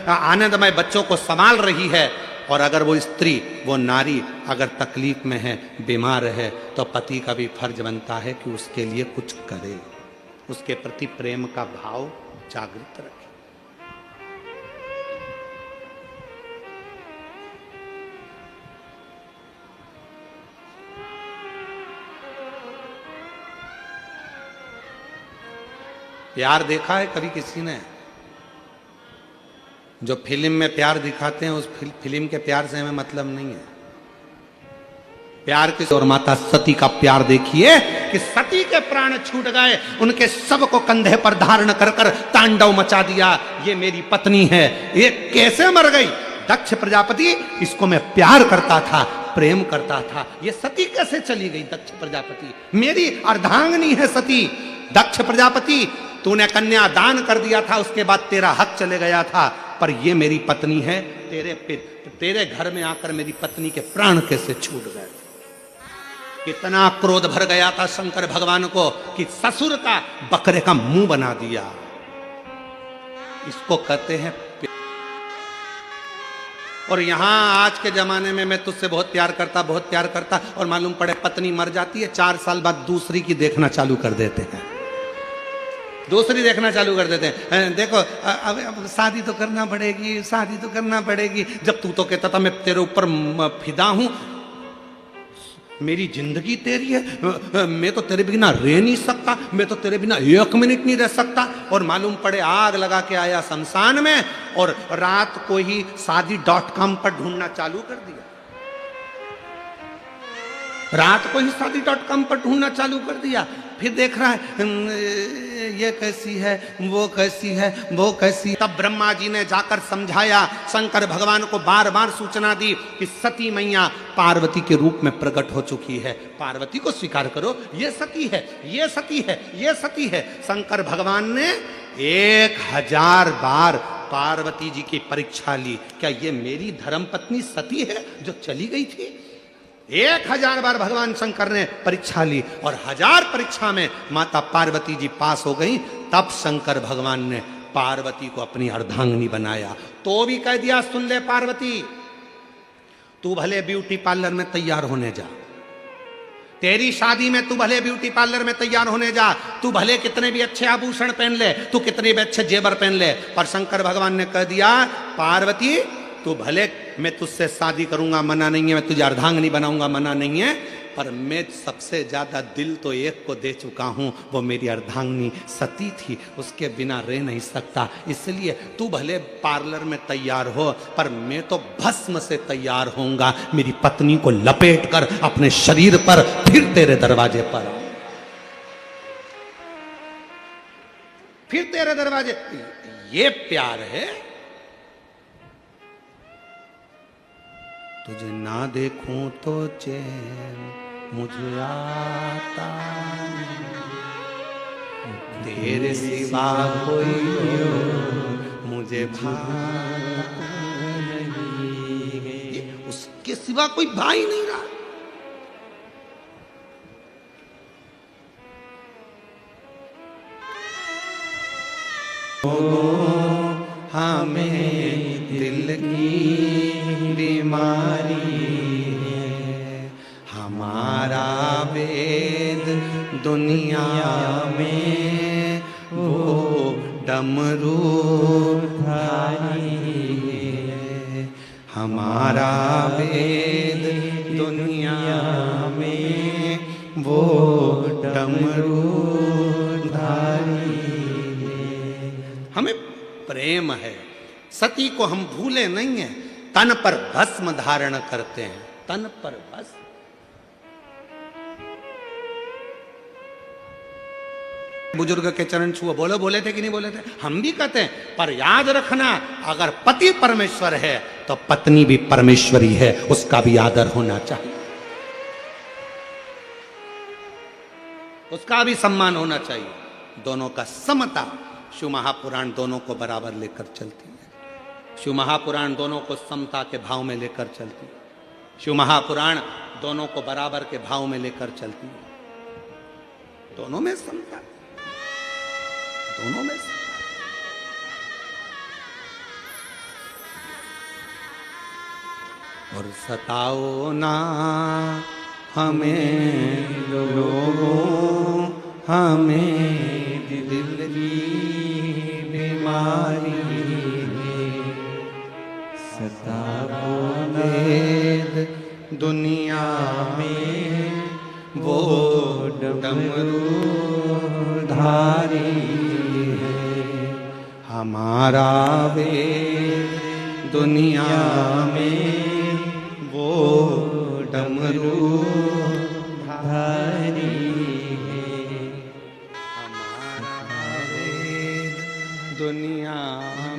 आनंदमय बच्चों को संभाल रही है, और अगर वो स्त्री, वो नारी अगर तकलीफ में है, बीमार है, तो पति का भी फर्ज बनता है कि उसके लिए कुछ करे, उसके प्रति प्रेम का भाव जागृत रखे। प्यार देखा है कभी किसी ने? जो फिल्म में प्यार दिखाते हैं उस फिल्म के प्यार से हमें मतलब नहीं है। प्यार की और माता सती का प्यार देखिए कि सती के प्राण छूट गए, उनके शव को कंधे पर धारण कर कर तांडव मचा दिया। ये मेरी पत्नी है, ये कैसे मर गई? दक्ष प्रजापति, इसको मैं प्यार करता था, प्रेम करता था, ये सती कैसे चली गई? दक्ष प्रजापति, मेरी अर्धांगिनी है सती। दक्ष प्रजापति, तूने कन्या दान कर दिया था, उसके बाद तेरा हक चले गया था, पर ये मेरी पत्नी है, तेरे घर में आकर मेरी पत्नी के प्राण कैसे छूट गए? कितना क्रोध भर गया था शंकर भगवान को कि ससुर का बकरे का मुंह बना दिया। इसको कहते हैं प्यार। और यहां आज के जमाने में मैं तुझसे बहुत प्यार करता, बहुत प्यार करता, और मालूम पड़े पत्नी मर जाती है, 4 साल बाद दूसरी की देखना चालू कर देते हैं, दूसरी देखना चालू कर देते हैं। देखो अब शादी तो करना पड़ेगी, शादी तो करना पड़ेगी। जब तू तो कहता था मैं तेरे ऊपर फिदा हूं, मेरी जिंदगी तेरी है, मैं तो तेरे बिना रह नहीं सकता, मैं तो तेरे बिना 1 मिनट नहीं रह सकता। और मालूम पड़े आग लगा के आया शमशान में, और रात को ही शादी.com पर ढूंढना चालू कर दिया। रात को ही शादी.com पर ढूंढना चालू कर दिया। फिर देख रहा है ये कैसी है, वो कैसी है, वो कैसी। तब ब्रह्मा जी ने जाकर समझाया, शंकर भगवान को बार बार सूचना दी कि सती मैया पार्वती के रूप में प्रकट हो चुकी है, पार्वती को स्वीकार करो, ये सती है, ये सती है, ये सती है। शंकर भगवान ने 1000 बार पार्वती जी की परीक्षा ली, क्या ये मेरी धर्मपत्नी सती है जो चली गई थी? 1000 बार भगवान शंकर ने परीक्षा ली, और 1000 परीक्षा में माता पार्वती जी पास हो गई। तब शंकर भगवान ने पार्वती को अपनी अर्धांगिनी बनाया। तो भी कह दिया, सुन ले पार्वती, तू भले ब्यूटी पार्लर में तैयार होने जा, तेरी शादी में तू भले ब्यूटी पार्लर में तैयार होने जा, तू भले कितने भी अच्छे आभूषण पहन ले, तू कितने भी अच्छे जेवर पहन ले, पर शंकर भगवान ने कह दिया, पार्वती तू भले मैं तुझसे शादी करूंगा, मना नहीं है, मैं तुझे अर्धांगिनी बनाऊंगा, मना नहीं है, पर मैं सबसे ज्यादा दिल तो एक को दे चुका हूं, वो मेरी अर्धांगिनी सती थी, उसके बिना रह नहीं सकता। इसलिए तू भले पार्लर में तैयार हो, पर मैं तो भस्म से तैयार होऊंगा, मेरी पत्नी को लपेट कर अपने शरीर पर फिर तेरे दरवाजे पर आऊं, फिर तेरे दरवाजे। ये प्यार है। तुझे ना देखूं तो चैन मुझे आता नहीं, तेरे सिवा कोई और मुझे भाता नहीं, उसके सिवा कोई भाई नहीं रहा। हमें दिल बीमारी है। हमारा वेद दुनिया में वो डमरू धारी है। हमारा वेद दुनिया में वो डमरू धारी है। हमें प्रेम है, सती को हम भूले नहीं हैं, तन पर भस्म धारण करते हैं, तन पर भस्म। बुजुर्ग के चरण छुओ, बोलो, बोले थे कि नहीं बोले थे? हम भी कहते हैं, पर याद रखना अगर पति परमेश्वर है तो पत्नी भी परमेश्वरी है, उसका भी आदर होना चाहिए, उसका भी सम्मान होना चाहिए। दोनों का समता, शिव महापुराण दोनों को बराबर लेकर चलती है। शिव महापुराण दोनों को समता के भाव में लेकर चलती है। शिव महापुराण दोनों को बराबर के भाव में लेकर चलती है। दोनों में समता, दोनों में समता। और सताओ ना हमें लोगों, हमें दिल की बीमारी है। सताओ वेद दुनिया में वो डमरू धारी है। हमारा वेद दुनिया में वो डमरू धारी है। हमारा वेद दुनिया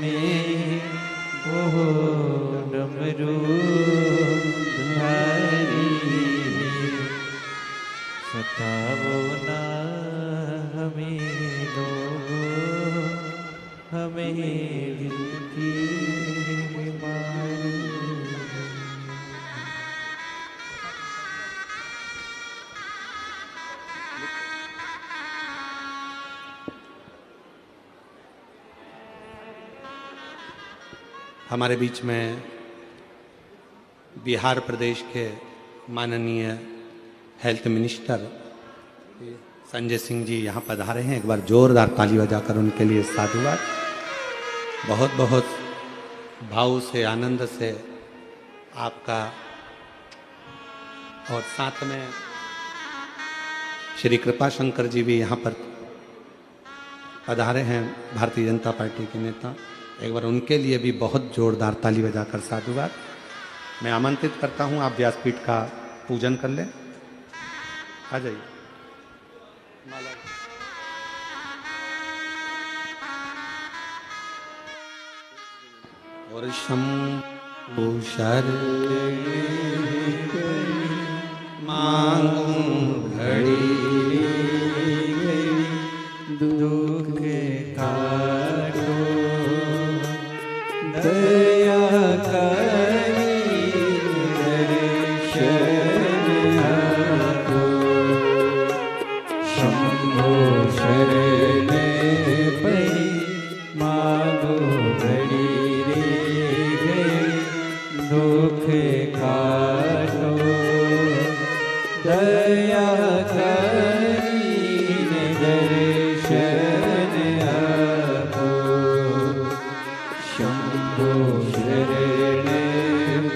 में वो डमरू धारी है। सताओ ना हमें लोगों, हमें दिल की बीमारी। हमारे बीच में बिहार प्रदेश के माननीय हेल्थ मिनिस्टर संजय सिंह जी यहाँ पधारे हैं। एक बार जोरदार ताली बजाकर उनके लिए साधुवाद। बहुत बहुत भाव से, आनंद से आपका, और साथ में श्री कृपा शंकर जी भी यहाँ पर पधारे हैं, भारतीय जनता पार्टी के नेता। एक बार उनके लिए भी बहुत जोरदार ताली बजाकर साधुवाद। मैं आमंत्रित करता हूँ, आप व्यासपीठ का पूजन कर लें। आ जाइए। और शंभु शरण मांगू घड़ी, दुख काटो दया करी दर्शन आपको। शंभो शरण पड़ी मांगो घड़ी रे, दुख काटो दया करी दर्शन आपको। शंभो शरण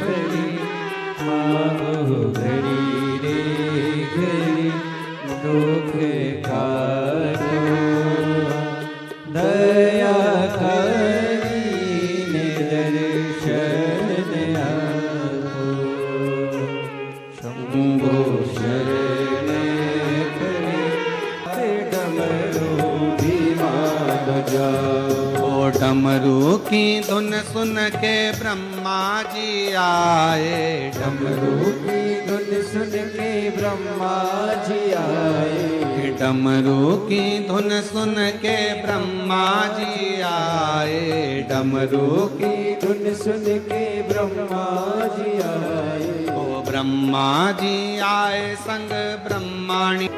पड़ी मांगो घड़ी रे घड़ी, दुख काटो दया करी दर्शन आपको। शंभो शरण पड़ी डमरू भीमा बजाओ। ओ डमरू की धुन सुन के ब्रह्मा जी आए। डमरू की धुन सुन के ब्रह्मा जी आए। डमरू की धुन सुन के ब्रह्मा जी आए। डमरू की धुन सुन के ब्रह्मा जी आए। ओ ब्रह्मा जी आए संग ब्रह्माणी।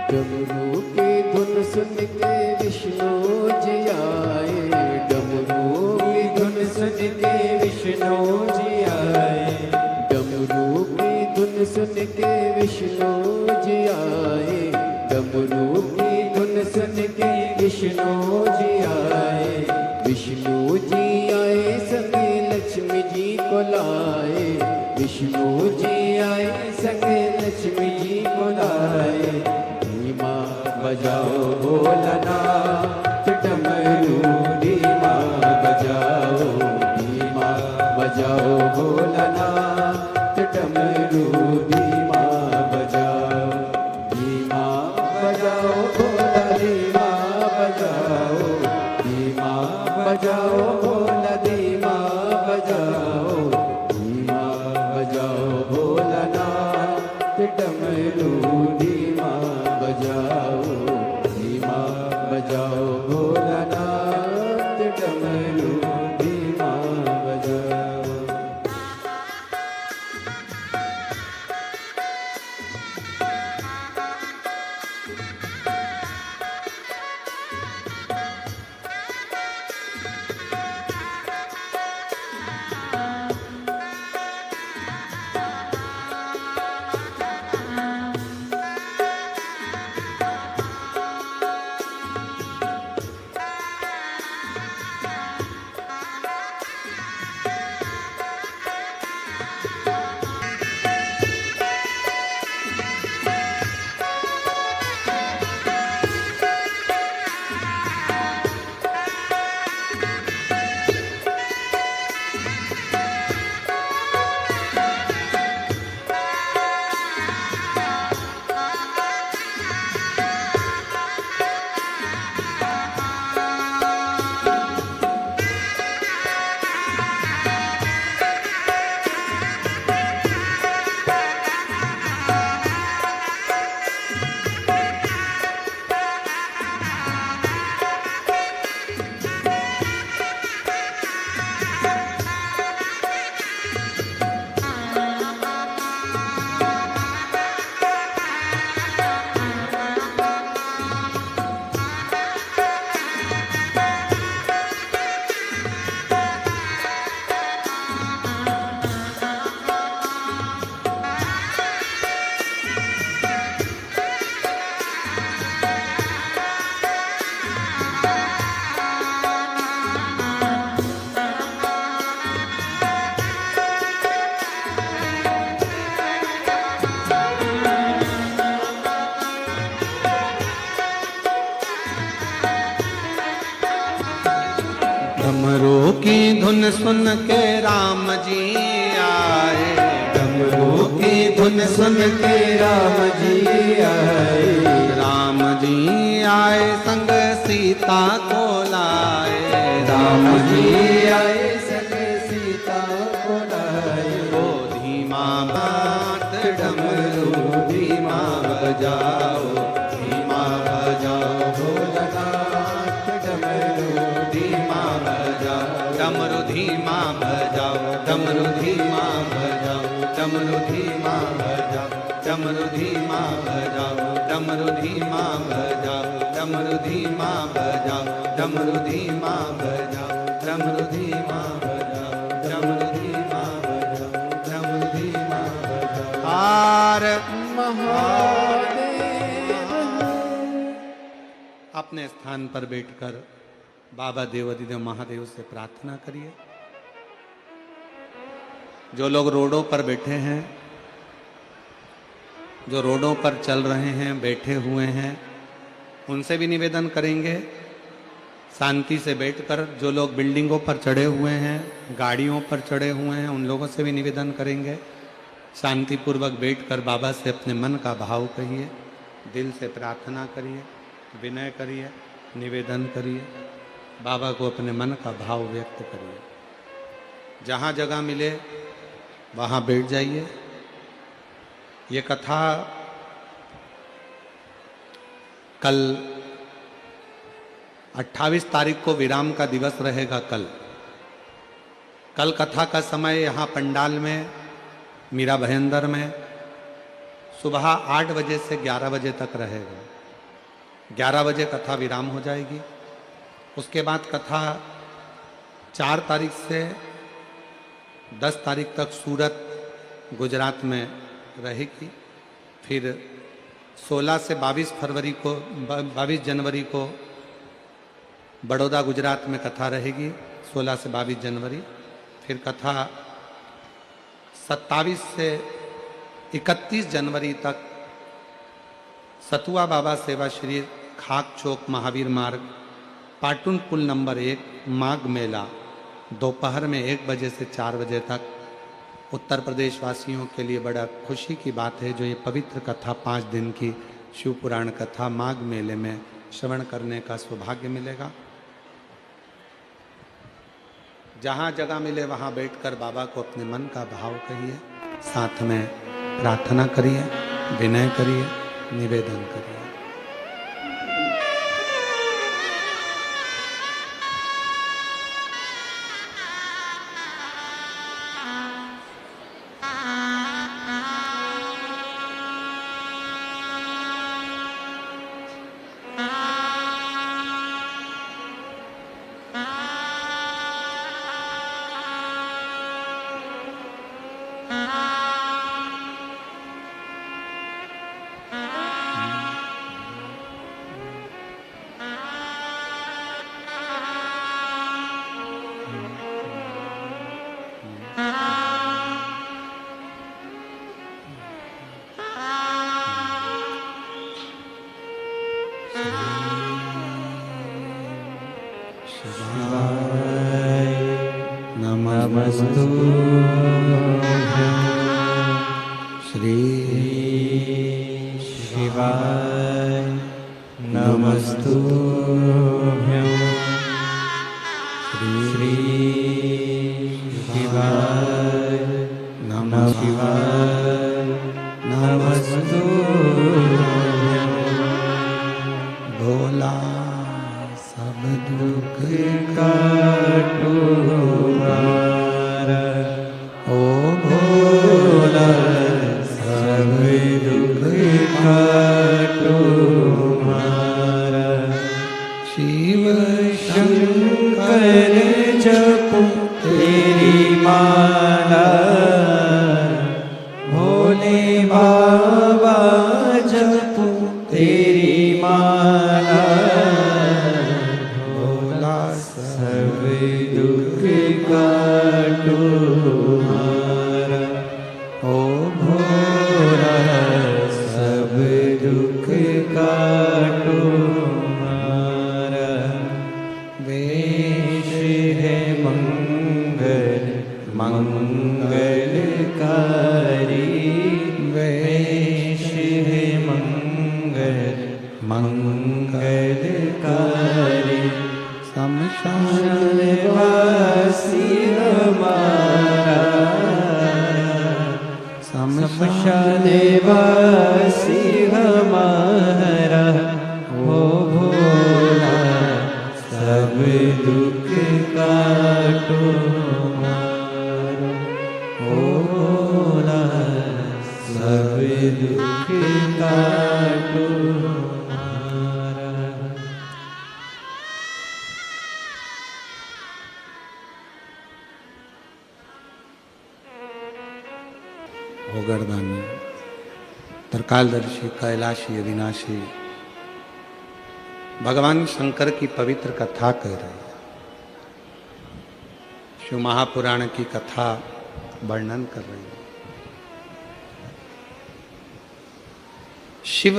डमरू की धुन सुन के विष्णु जी आए, डमरू की धुन सुन के विष्णु जी आए, डमरू की धुन सुन के विष्णु जी आए, डमरू की धुन सुन के विष्णु जी आए, विष्णु जी आए संगे लक्ष्मी जी को लाए, विष्णु जी आए संगे लक्ष्मी जी को लाए, धीमा बजाओ भोलानाथ डमरू, धीमा बजाओ, धीमा बजाओ भोलानाथ डमरू, धीमा बजाओ, धीमा बजाओ भोला, धीमा बजाओ, धीमा बजाओ भोला, धीमा बजाओ, धीमा बजाओ भोलानाथ डमरू, धीमा बजाओ, धीमा बजाओ भोलानाथ डमरू, धीमा बजाओ। डमरू की धुन सुन के राम जी आए, डमरू की धुन सुन के राम जी आए, राम जी आए संग सीता को लाए, राम जी आए संगे सीता को लाए, ओ धीमा बात डमरू धीमा बजाओ, धीमा बजाओ भोलानाथ डमरू, धीमा बजाओ, डमरू धीमा बजाओ, डमरू धीमा बजाओ, डमरू धीमा बजाओ, डमरू धीमा बजाओ, डमरू धीमा बजाओ, डमरू धीमा बजाओ, डमरू धीमा बजाओ, डमरू धीमा बजाओ, डमरू धीमा बजाओ, डमरू धीमा बजाओ। हार महादेव। अपने स्थान पर बैठकर बाबा देवाधिदेव महादेव से प्रार्थना करिए। जो लोग रोडों पर बैठे हैं, जो रोडों पर चल रहे हैं, बैठे हुए हैं, उनसे भी निवेदन करेंगे शांति से बैठकर। जो लोग बिल्डिंगों पर चढ़े हुए हैं, गाड़ियों पर चढ़े हुए हैं, उन लोगों से भी निवेदन करेंगे शांतिपूर्वक बैठकर बाबा से अपने मन का भाव कहिए, दिल से प्रार्थना करिए, विनय करिए, निवेदन करिए, बाबा को अपने मन का भाव व्यक्त करिए। जहाँ जगह मिले वहाँ बैठ जाइए। ये कथा कल 28 तारीख को विराम का दिवस रहेगा। कल कथा का समय यहाँ पंडाल में मीरा भयंदर में सुबह 8 बजे से 11 बजे तक रहेगा। 11 बजे कथा विराम हो जाएगी। उसके बाद कथा 4 तारीख से 10 तारीख तक सूरत गुजरात में रहेगी। फिर 16 से 22 जनवरी को बड़ौदा गुजरात में कथा रहेगी, 16 से 22 जनवरी। फिर कथा 27 से 31 जनवरी तक सतुआ बाबा सेवा श्री खाक चौक महावीर मार्ग पाटुन पुल नंबर 1 माघ मेला दोपहर में 1 बजे से 4 बजे तक। उत्तर प्रदेश वासियों के लिए बड़ा खुशी की बात है जो ये पवित्र कथा 5 दिन की शिव पुराण कथा माघ मेले में श्रवण करने का सौभाग्य मिलेगा। जहाँ जगह मिले वहाँ बैठकर बाबा को अपने मन का भाव कहिए, साथ में प्रार्थना करिए, विनय करिए, निवेदन करिए। नमस्तु श्री शिवाय नमस्तु श्री शिवाय नमः शिवाय नमस्तु भोला सब दुख काटो हमारा, ओ भोला सब दुख काटो हमारा। शिव शंकर जपो तेरी माला, भोले बाबा जपो तेरी माला। सब दुख काटो हमारा, ओ भोला सब दुख काटो हमारा। वेश है मंगल मंगलकारी, वेश है मंगल मंगलकारी। शमशान वासी हमारा, शमशान वासी हमारा, ओ भोला सब दुख काटो हमारा, ओ भोला सब दुख काटो हमारा। भोगरदानी त्रिकालदर्शी कैलाशी अविनाशी भगवान शंकर की पवित्र कथा कह रहे हैं। शिव महापुराण की कथा वर्णन कर रही है। शिव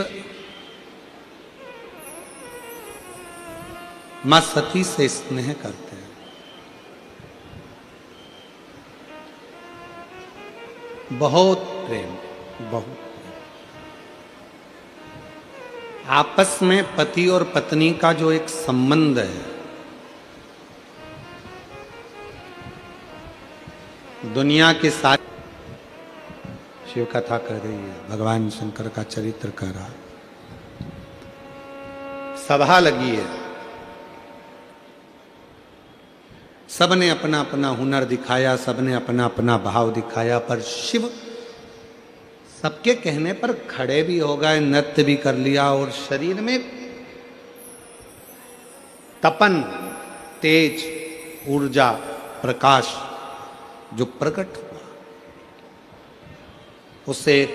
मां सती से स्नेह करते हैं। बहुत प्रेम, बहुत आपस में पति और पत्नी का जो एक संबंध है, दुनिया के साथ शिव कथा कर रही है, भगवान शंकर का चरित्र कर रहा, सभा लगी है, सबने अपना अपना हुनर दिखाया, सबने अपना अपना भाव दिखाया, पर शिव सबके कहने पर खड़े भी हो गए, नृत्य भी कर लिया और शरीर में तपन, तेज, ऊर्जा, प्रकाश जो प्रकट हुआ, उससे एक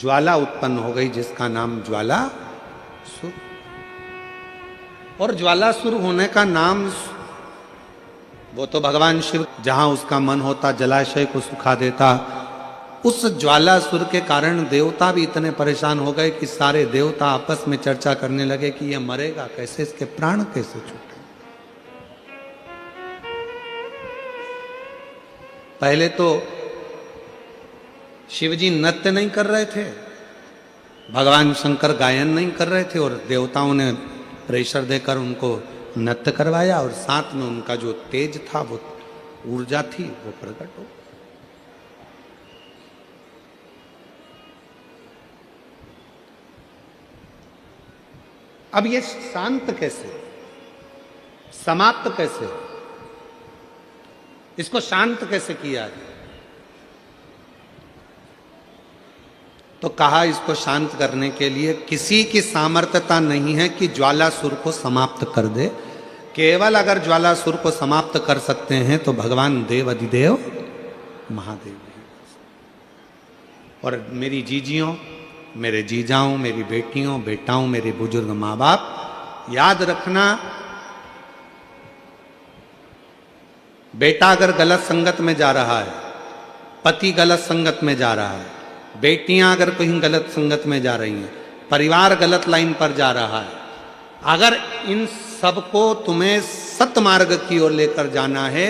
ज्वाला उत्पन्न हो गई जिसका नाम ज्वालासुर। और ज्वालासुर होने का नाम, वो तो भगवान शिव जहां उसका मन होता जलाशय को सुखा देता। उस ज्वालासुर के कारण देवता भी इतने परेशान हो गए कि सारे देवता आपस में चर्चा करने लगे कि यह मरेगा कैसे, इसके प्राण कैसे छूटे। पहले तो शिवजी नृत्य नहीं कर रहे थे, भगवान शंकर गायन नहीं कर रहे थे, और देवताओं ने प्रेशर देकर उनको नृत्य करवाया, और साथ में उनका जो तेज था, वो ऊर्जा थी, वो प्रकट हो। अब ये शांत कैसे, समाप्त कैसे, इसको शांत कैसे किया जाए? तो कहा इसको शांत करने के लिए किसी की सामर्थ्यता नहीं है कि ज्वालासुर को समाप्त कर दे। केवल अगर ज्वालासुर को समाप्त कर सकते हैं तो भगवान देव अधिदेव महादेव ही। और मेरी जीजियों, मेरे जीजाओं, मेरी बेटियों, बेटाओं, मेरे बुजुर्ग माँ बाप, याद रखना, बेटा अगर गलत संगत में जा रहा है, पति गलत संगत में जा रहा है, बेटियां अगर कहीं गलत संगत में जा रही हैं, परिवार गलत लाइन पर जा रहा है, अगर इन सबको तुम्हें सतमार्ग की ओर लेकर जाना है,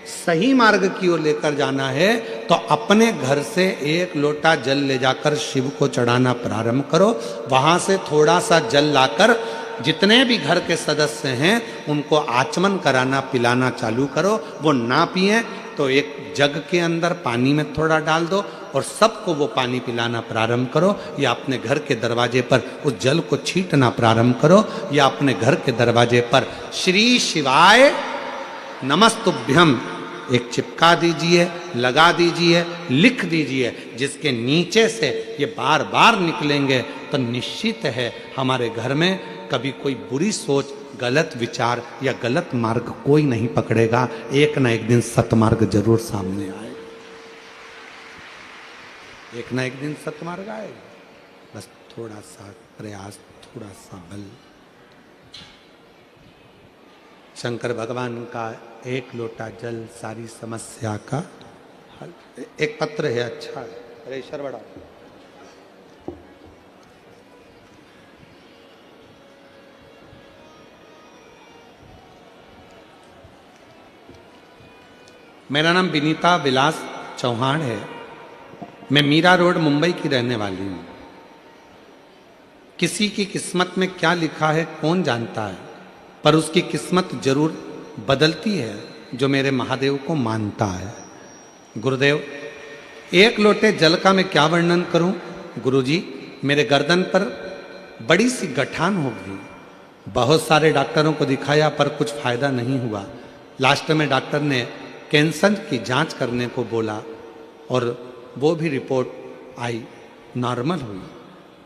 सही मार्ग की ओर लेकर जाना है, तो अपने घर से एक लोटा जल ले जाकर शिव को चढ़ाना प्रारंभ करो। वहां से थोड़ा सा जल लाकर जितने भी घर के सदस्य हैं उनको आचमन कराना, पिलाना चालू करो। वो ना पिए तो एक जग के अंदर पानी में थोड़ा डाल दो और सबको वो पानी पिलाना प्रारंभ करो, या अपने घर के दरवाजे पर उस जल को छींटना प्रारंभ करो, या अपने घर के दरवाजे पर श्री शिवाय नमस्तुभ्यम एक चिपका दीजिए, लगा दीजिए, लिख दीजिए, जिसके नीचे से ये बार बार निकलेंगे तो निश्चित है हमारे घर में कभी कोई बुरी सोच, गलत विचार या गलत मार्ग कोई नहीं पकड़ेगा। एक ना एक दिन सतमार्ग जरूर सामने आएगा, एक ना एक दिन सतमार्ग आएगा। बस थोड़ा सा प्रयास, थोड़ा सा बल। शंकर भगवान का एक लोटा जल सारी समस्या का हल। एक पत्र है, अच्छा है, प्रेशर बढ़ा। मेरा नाम विनीता विलास चौहान है। मैं मीरा रोड मुंबई की रहने वाली हूँ। किसी की किस्मत में क्या लिखा है कौन जानता है, पर उसकी किस्मत जरूर बदलती है जो मेरे महादेव को मानता है। गुरुदेव, एक लोटे जल का मैं क्या वर्णन करूं? गुरुजी, मेरे गर्दन पर बड़ी सी गठान हो गई। बहुत सारे डॉक्टरों को दिखाया पर कुछ फायदा नहीं हुआ। लास्ट में डॉक्टर ने कैंसर की जांच करने को बोला और वो भी रिपोर्ट आई, नॉर्मल हुई।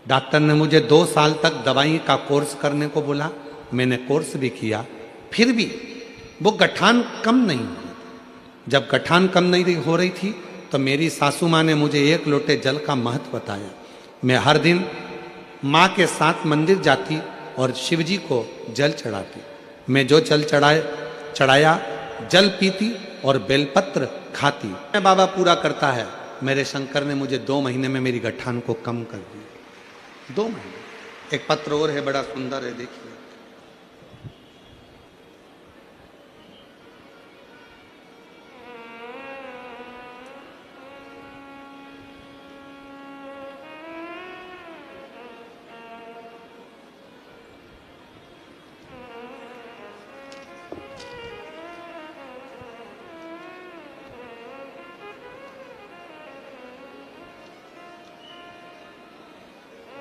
डॉक्टर ने मुझे 2 साल तक दवाई का कोर्स करने को बोला। मैंने कोर्स भी किया, फिर भी वो गठान कम नहीं हुई। जब गठान कम नहीं हो रही थी तो मेरी सासू माँ ने मुझे एक लोटे जल का महत्व बताया। मैं हर दिन माँ के साथ मंदिर जाती और शिवजी को जल चढ़ाती। मैं जो जल चढ़ाया जल पीती और बेलपत्र खाती। मैं बाबा पूरा करता है। मेरे शंकर ने मुझे 2 महीने में मेरी गठान को कम कर दिया। 2 महीने। एक पत्र और है, बड़ा सुंदर है, देखिए।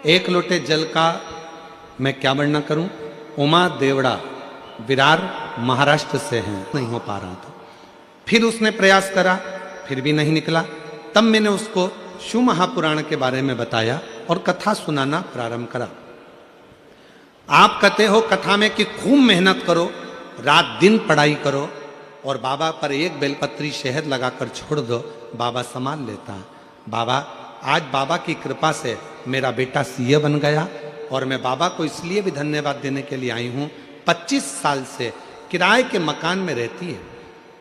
एक लोटे जल का मैं क्या वर्णन करूं? उमा देवड़ा विरार महाराष्ट्र से हैं, नहीं हो पा रहा था। फिर उसने प्रयास करा, फिर भी नहीं निकला। तब मैंने उसको शिव महापुराण के बारे में बताया और कथा सुनाना प्रारंभ करा। आप कहते हो कथा में कि खूब मेहनत करो, रात दिन पढ़ाई करो और बाबा पर एक बेलपत्री शहद लगाकर छोड़ दो, बाबा संभाल लेता है। बाबा, आज बाबा की कृपा से मेरा बेटा सीए बन गया और मैं बाबा को इसलिए भी धन्यवाद देने के लिए आई हूँ। 25 साल से किराए के मकान में रहती है,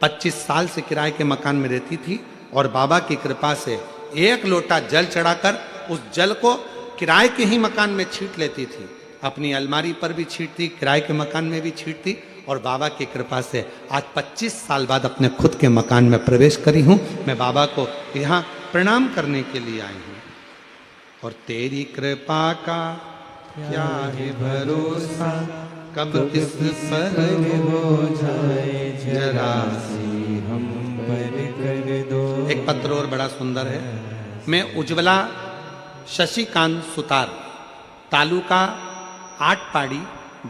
25 साल से किराए के मकान में रहती थी और बाबा की कृपा से एक लोटा जल चढ़ाकर उस जल को किराए के ही मकान में छींट लेती थी, अपनी अलमारी पर भी छींटती, किराए के मकान में भी छींटती और बाबा की कृपा से आज 25 साल बाद अपने खुद के मकान में प्रवेश करी हूँ। मैं बाबा को यहाँ प्रणाम करने के लिए आई हूँ। और तेरी कृपा का क्या है भरोसा, कब किस पर हो जाए जरा सी हम पर कर दो। एक पत्र और बड़ा सुंदर है। मैं उज्ज्वला शशिकांत सुतार, तालुका आटपाड़ी,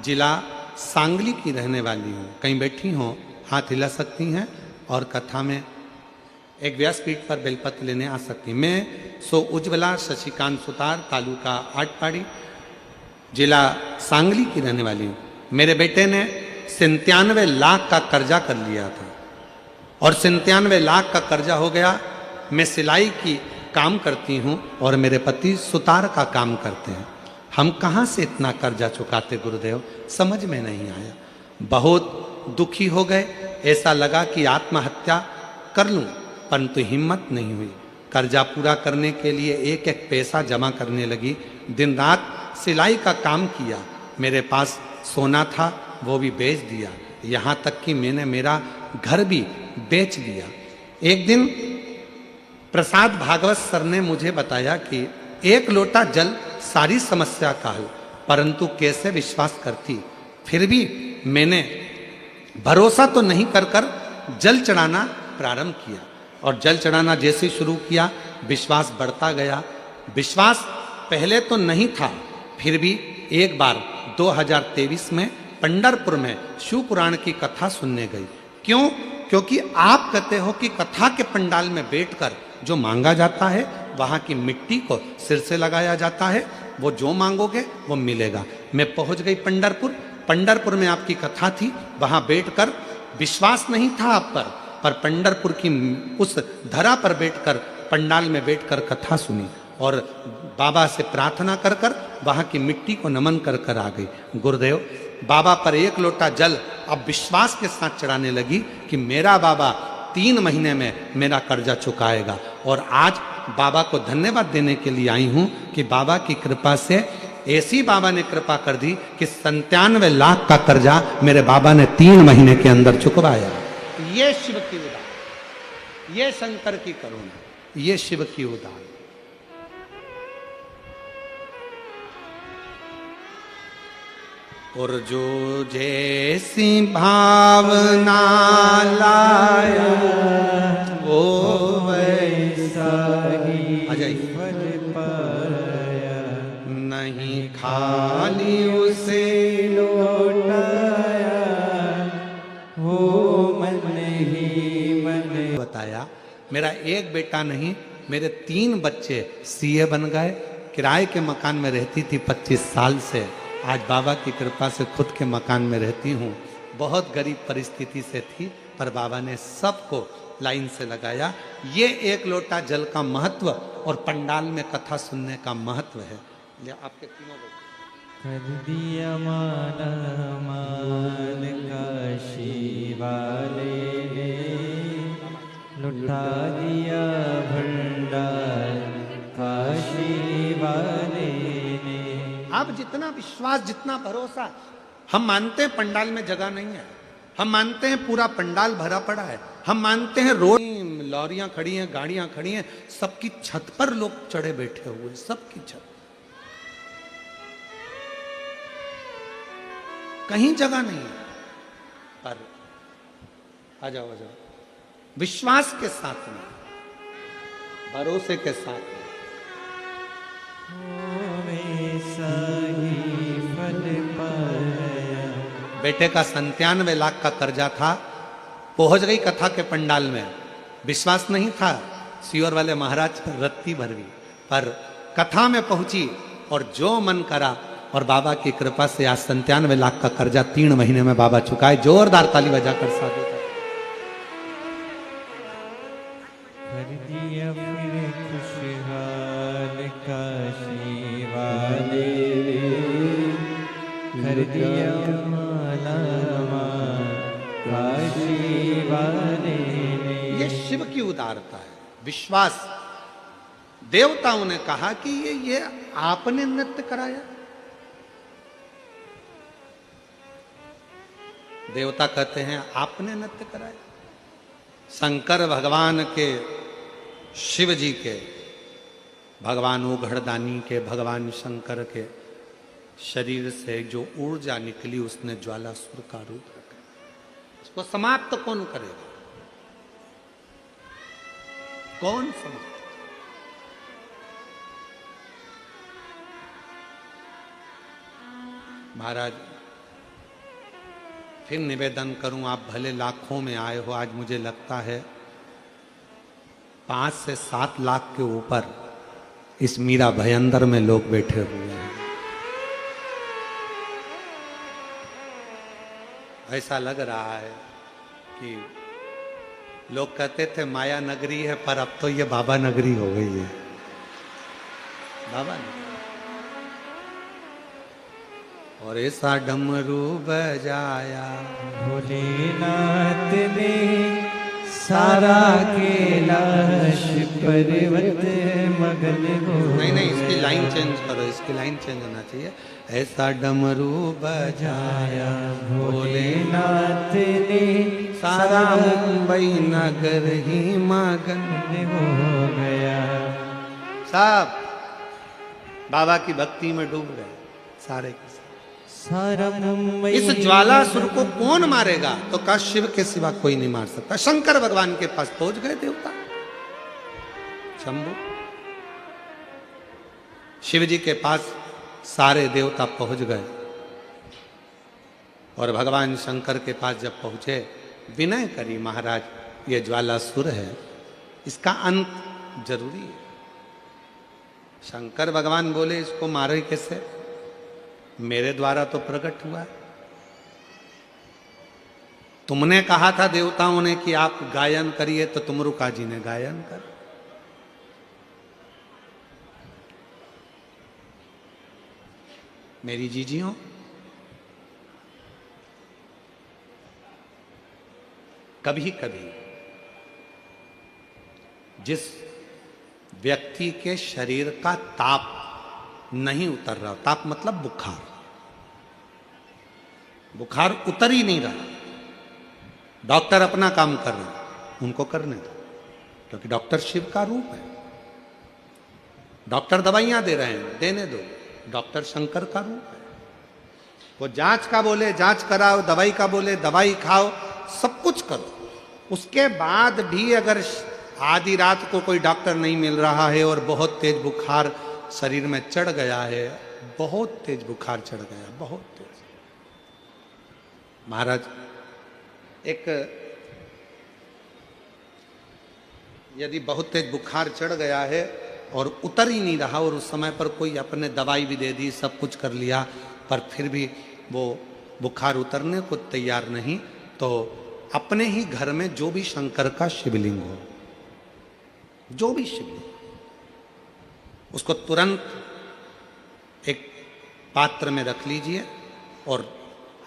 जिला सांगली की रहने वाली हूँ। कहीं बैठी हो, हाथ हिला सकती हैं और कथा में एक व्यासपीठ पर बेलपत्र लेने आ सकती। मैं उज्ज्वला शशिकांत सुतार, तालुका आटपाड़ी, जिला सांगली की रहने वाली हूँ। मेरे बेटे ने 97 लाख का कर्जा कर लिया था और 97 लाख का कर्जा हो गया। मैं सिलाई की काम करती हूँ और मेरे पति सुतार का काम करते हैं। हम कहाँ से इतना कर्जा चुकाते गुरुदेव, समझ में नहीं आया। बहुत दुखी हो गए, ऐसा लगा कि आत्महत्या कर लूं, परंतु हिम्मत नहीं हुई। कर्जा पूरा करने के लिए एक एक पैसा जमा करने लगी। दिन रात सिलाई का काम किया। मेरे पास सोना था, वो भी बेच दिया। यहाँ तक कि मैंने मेरा घर भी बेच दिया। एक दिन प्रसाद भागवत सर ने मुझे बताया कि एक लोटा जल सारी समस्या का हल, परंतु कैसे विश्वास करती। फिर भी मैंने भरोसा तो नहीं कर जल चढ़ाना प्रारंभ किया और जल चढ़ाना जैसे शुरू किया, विश्वास बढ़ता गया। विश्वास पहले तो नहीं था, फिर भी एक बार 2023 में पंढरपुर में शिव पुराण की कथा सुनने गई। क्यों? क्योंकि आप कहते हो कि कथा के पंडाल में बैठकर जो मांगा जाता है, वहाँ की मिट्टी को सिर से लगाया जाता है, वो जो मांगोगे वो मिलेगा। मैं पहुँच गई पंढरपुर। पंढरपुर में आपकी कथा थी, वहाँ बैठकर विश्वास नहीं था आप पर पंढरपुर की उस धरा पर बैठकर, पंडाल में बैठकर कथा सुनी और बाबा से प्रार्थना कर वहाँ की मिट्टी को नमन कर आ गई। गुरुदेव, बाबा पर एक लोटा जल अब विश्वास के साथ चढ़ाने लगी कि मेरा बाबा 3 महीने में मेरा कर्जा चुकाएगा। और आज बाबा को धन्यवाद देने के लिए आई हूँ कि बाबा की कृपा से ऐसी बाबा ने कृपा कर दी कि 97 लाख का कर्जा मेरे बाबा ने 3 महीने के अंदर चुकवाया। ये शिव की उदान, ये शंकर की करुणा, ये शिव की उदान। और जो जैसी भावना लाया वो वैसा ही आ जाइए। फल पाया, नहीं खाली उसे लौटाया वो मन ही मन। बताया, मेरा एक बेटा नहीं, मेरे 3 बच्चे सीए बन गए। किराए के मकान में रहती थी 25 साल से, आज बाबा की कृपा से खुद के मकान में रहती हूँ। बहुत गरीब परिस्थिति से थी, पर बाबा ने सबको लाइन से लगाया। ये एक लोटा जल का महत्व और पंडाल में कथा सुनने का महत्व है। ये आपके तीनों कर दिया माना मान काशी वाले ने, लुटा दिया भंडार काशी वाले ने। अब जितना विश्वास, जितना भरोसा, हम मानते हैं पंडाल में जगह नहीं है, हम मानते हैं पूरा पंडाल भरा पड़ा है, हम मानते हैं रोड लॉरियां खड़ी हैं, गाड़ियां खड़ी हैं, सबकी छत पर लोग चढ़े बैठे हुए, सबकी छत, कहीं जगह नहीं है। पर आ जाओ विश्वास के साथ में, भरोसे के साथ में। वैसा ही फल पाया। बेटे का 97 लाख का कर्जा था, पहुंच गई कथा के पंडाल में, विश्वास नहीं था, सीवर वाले महाराज रत्ती भरवी, पर कथा में पहुंची और जो मन करा और बाबा की कृपा से आज 97 लाख का कर्जा 3 महीने में बाबा चुकाए। जोरदार ताली बजाकर साधु का। कर दिया फिर खुशहाल काशी वाले, कर दिया माला माल काशी वाले ने। ये शिव की उदारता है, विश्वास। देवताओं ने कहा कि ये आपने नृत्य कराया। देवता कहते हैं आपने नृत्य कराया। शंकर भगवान के, शिव जी के, भगवान उघड़दानी के, भगवान शंकर के शरीर से जो ऊर्जा निकली उसने ज्वालासुर का रूप रखा। उसको समाप्त कौन करेगा? कौन समाप्त? महाराज फिर निवेदन करूं, आप भले लाखों में आए हो, आज मुझे लगता है 5 से 7 लाख के ऊपर इस मीरा भयंदर में लोग बैठे हुए हैं। ऐसा लग रहा है कि लोग कहते थे माया नगरी है, पर अब तो ये बाबा नगरी हो गई है। बाबा नगरी। और ऐसा डमरू बजाया भोलेनाथ ने सारा कैलाश पर्वत मगन हो। नहीं, इसकी लाइन चेंज करो, इसकी लाइन चेंज होना चाहिए। ऐसा डमरू बजाया भोलेनाथ ने सारा मुंबई नगर ही मगन हो गया। सब बाबा की भक्ति में डूब गए सारे के सारे। सारा मुंबई। इस ज्वालासुर को कौन मारेगा? तो कहा शिव के सिवा कोई नहीं मार सकता। शंकर भगवान के पास पहुंच गए देवता, शंभु। शिव जी के पास सारे देवता पहुंच गए और भगवान शंकर के पास जब पहुंचे, विनय करी, महाराज ये ज्वालासुर है, इसका अंत जरूरी है। शंकर भगवान बोले इसको मारे कैसे? मेरे द्वारा तो प्रकट हुआ है। तुमने कहा था देवताओं ने कि आप गायन करिए, तो तुमरुका जी ने गायन कर। मेरी जीजियों, कभी कभी जिस व्यक्ति के शरीर का ताप नहीं उतर रहा, ताप मतलब बुखार, बुखार उतर ही नहीं रहा, डॉक्टर अपना काम कर रहे हैं, उनको करने दो, क्योंकि डॉक्टर शिव का रूप है। डॉक्टर दवाइयां दे रहे हैं, देने दो, डॉक्टर शंकर का रूप है। वो जांच का बोले जांच कराओ, दवाई का बोले दवाई खाओ, सब कुछ करो। उसके बाद भी अगर आधी रात को कोई डॉक्टर नहीं मिल रहा है और बहुत तेज बुखार शरीर में चढ़ गया है, बहुत तेज बुखार चढ़ गया, बहुत तेज। महाराज एक यदि बहुत तेज बुखार चढ़ गया है और उतर ही नहीं रहा, और उस समय पर कोई अपने दवाई भी दे दी, सब कुछ कर लिया, पर फिर भी वो बुखार उतरने को तैयार नहीं, तो अपने ही घर में जो भी शंकर का शिवलिंग हो, जो भी शिवलिंग, उसको तुरंत एक पात्र में रख लीजिए और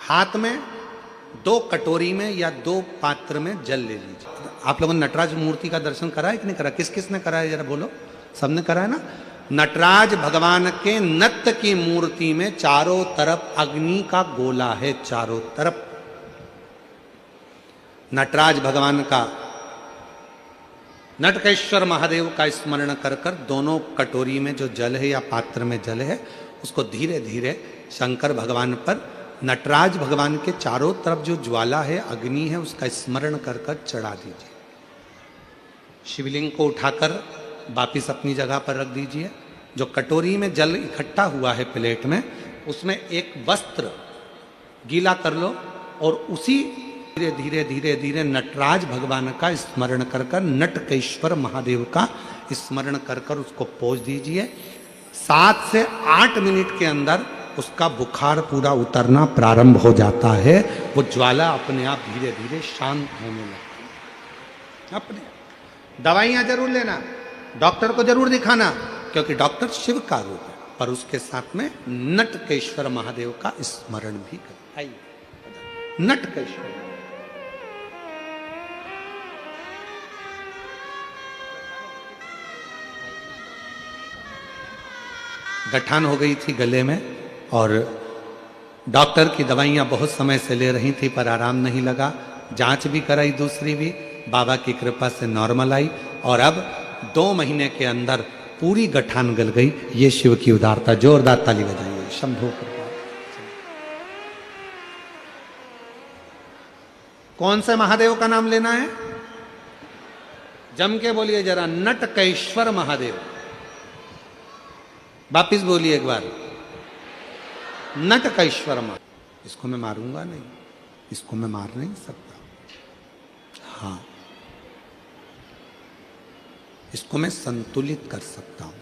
हाथ में 2 कटोरी में या 2 पात्र में जल ले लीजिए। आप लोगों ने नटराज मूर्ति का दर्शन करा है कि नहीं करा? किस किस ने करा है जरा बोलो? सबने करा है ना? नटराज भगवान के नत्य की मूर्ति में चारों तरफ अग्नि का गोला है, चारों तरफ। नटराज भगवान का, नटकेश्वर महादेव का स्मरण कर कर दोनों कटोरी में जो जल है या पात्र में जल है, उसको धीरे धीरे शंकर भगवान पर, नटराज भगवान के चारों तरफ जो ज्वाला है, अग्नि है, उसका स्मरण कर कर चढ़ा दीजिए। शिवलिंग को उठाकर वापिस अपनी जगह पर रख दीजिए। जो कटोरी में जल इकट्ठा हुआ है प्लेट में, उसमें एक वस्त्र गीला कर लो और उसी धीरे धीरे धीरे धीरे नटराज भगवान का स्मरण कर कर, नटकेश्वर महादेव का स्मरण कर कर उसको पोंछ दीजिए। 7 से 8 मिनट के अंदर उसका बुखार पूरा उतरना प्रारंभ हो जाता है, वो ज्वाला अपने आप धीरे धीरे शांत होने लगती है। अपने दवाइयां जरूर लेना, डॉक्टर को जरूर दिखाना, क्योंकि डॉक्टर शिव का रूप है, पर उसके साथ में नटकेश्वर महादेव का स्मरण भी कर। नटकेश्वर गठान हो गई थी गले में और डॉक्टर की दवाइयां बहुत समय से ले रही थी पर आराम नहीं लगा। जांच भी कराई, दूसरी भी, बाबा की कृपा से नॉर्मल आई और अब 2 महीने के अंदर पूरी गठान गल गई। ये शिव की उदारता। जोरदार ताली बजाइए। शंभो कृपा। कौन से महादेव का नाम लेना है? जम के बोलिए जरा, नटकेश्वर महादेव। वापिस बोलिए एक बार, नटकेश्वर महादेव। इसको मैं मारूंगा नहीं, इसको मैं मार नहीं सकता। हाँ, इसको मैं संतुलित कर सकता हूं,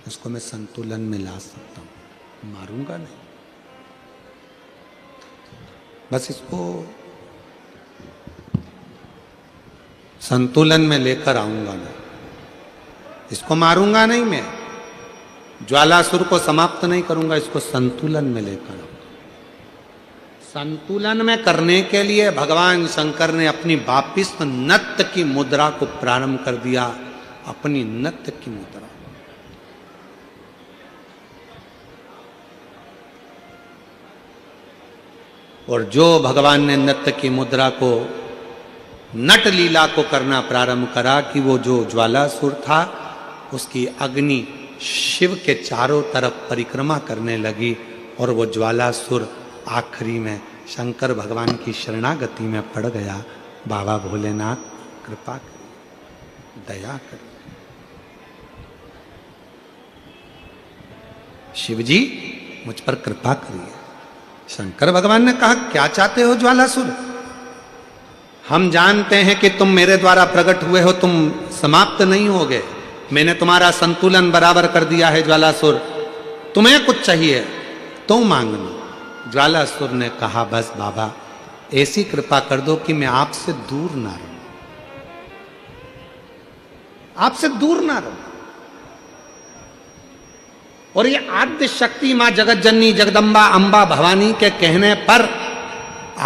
इसको मैं संतुलन में ला सकता हूं, मारूंगा नहीं। बस इसको संतुलन में लेकर आऊंगा मैं, इसको मारूंगा नहीं, मैं ज्वालासुर को समाप्त नहीं करूंगा, इसको संतुलन में लेकर आऊंगा। संतुलन में करने के लिए भगवान शंकर ने अपनी वापिस नत्य की मुद्रा को प्रारंभ कर दिया। अपनी नत्य की मुद्रा, और जो भगवान ने नत्य की मुद्रा को, नट लीला को करना प्रारंभ करा कि वो जो ज्वालासुर था उसकी अग्नि शिव के चारों तरफ परिक्रमा करने लगी और वो ज्वालासुर आखिरी में शंकर भगवान की शरणागति में पड़ गया। बाबा भोलेनाथ कृपा करिए, दया करिए। शिव जी मुझ पर कृपा करिए। शंकर भगवान ने कहा, क्या चाहते हो ज्वालासुर? हम जानते हैं कि तुम मेरे द्वारा प्रकट हुए हो, तुम समाप्त नहीं होगे। मैंने तुम्हारा संतुलन बराबर कर दिया है ज्वालासुर, तुम्हें कुछ चाहिए तो मांगना। ज्वालासुर ने कहा, बस बाबा ऐसी कृपा कर दो कि मैं आपसे दूर ना रहूं, आपसे दूर ना रहूं। और ये आद्य शक्ति मां जगत जननी जगदम्बा अंबा भवानी के कहने पर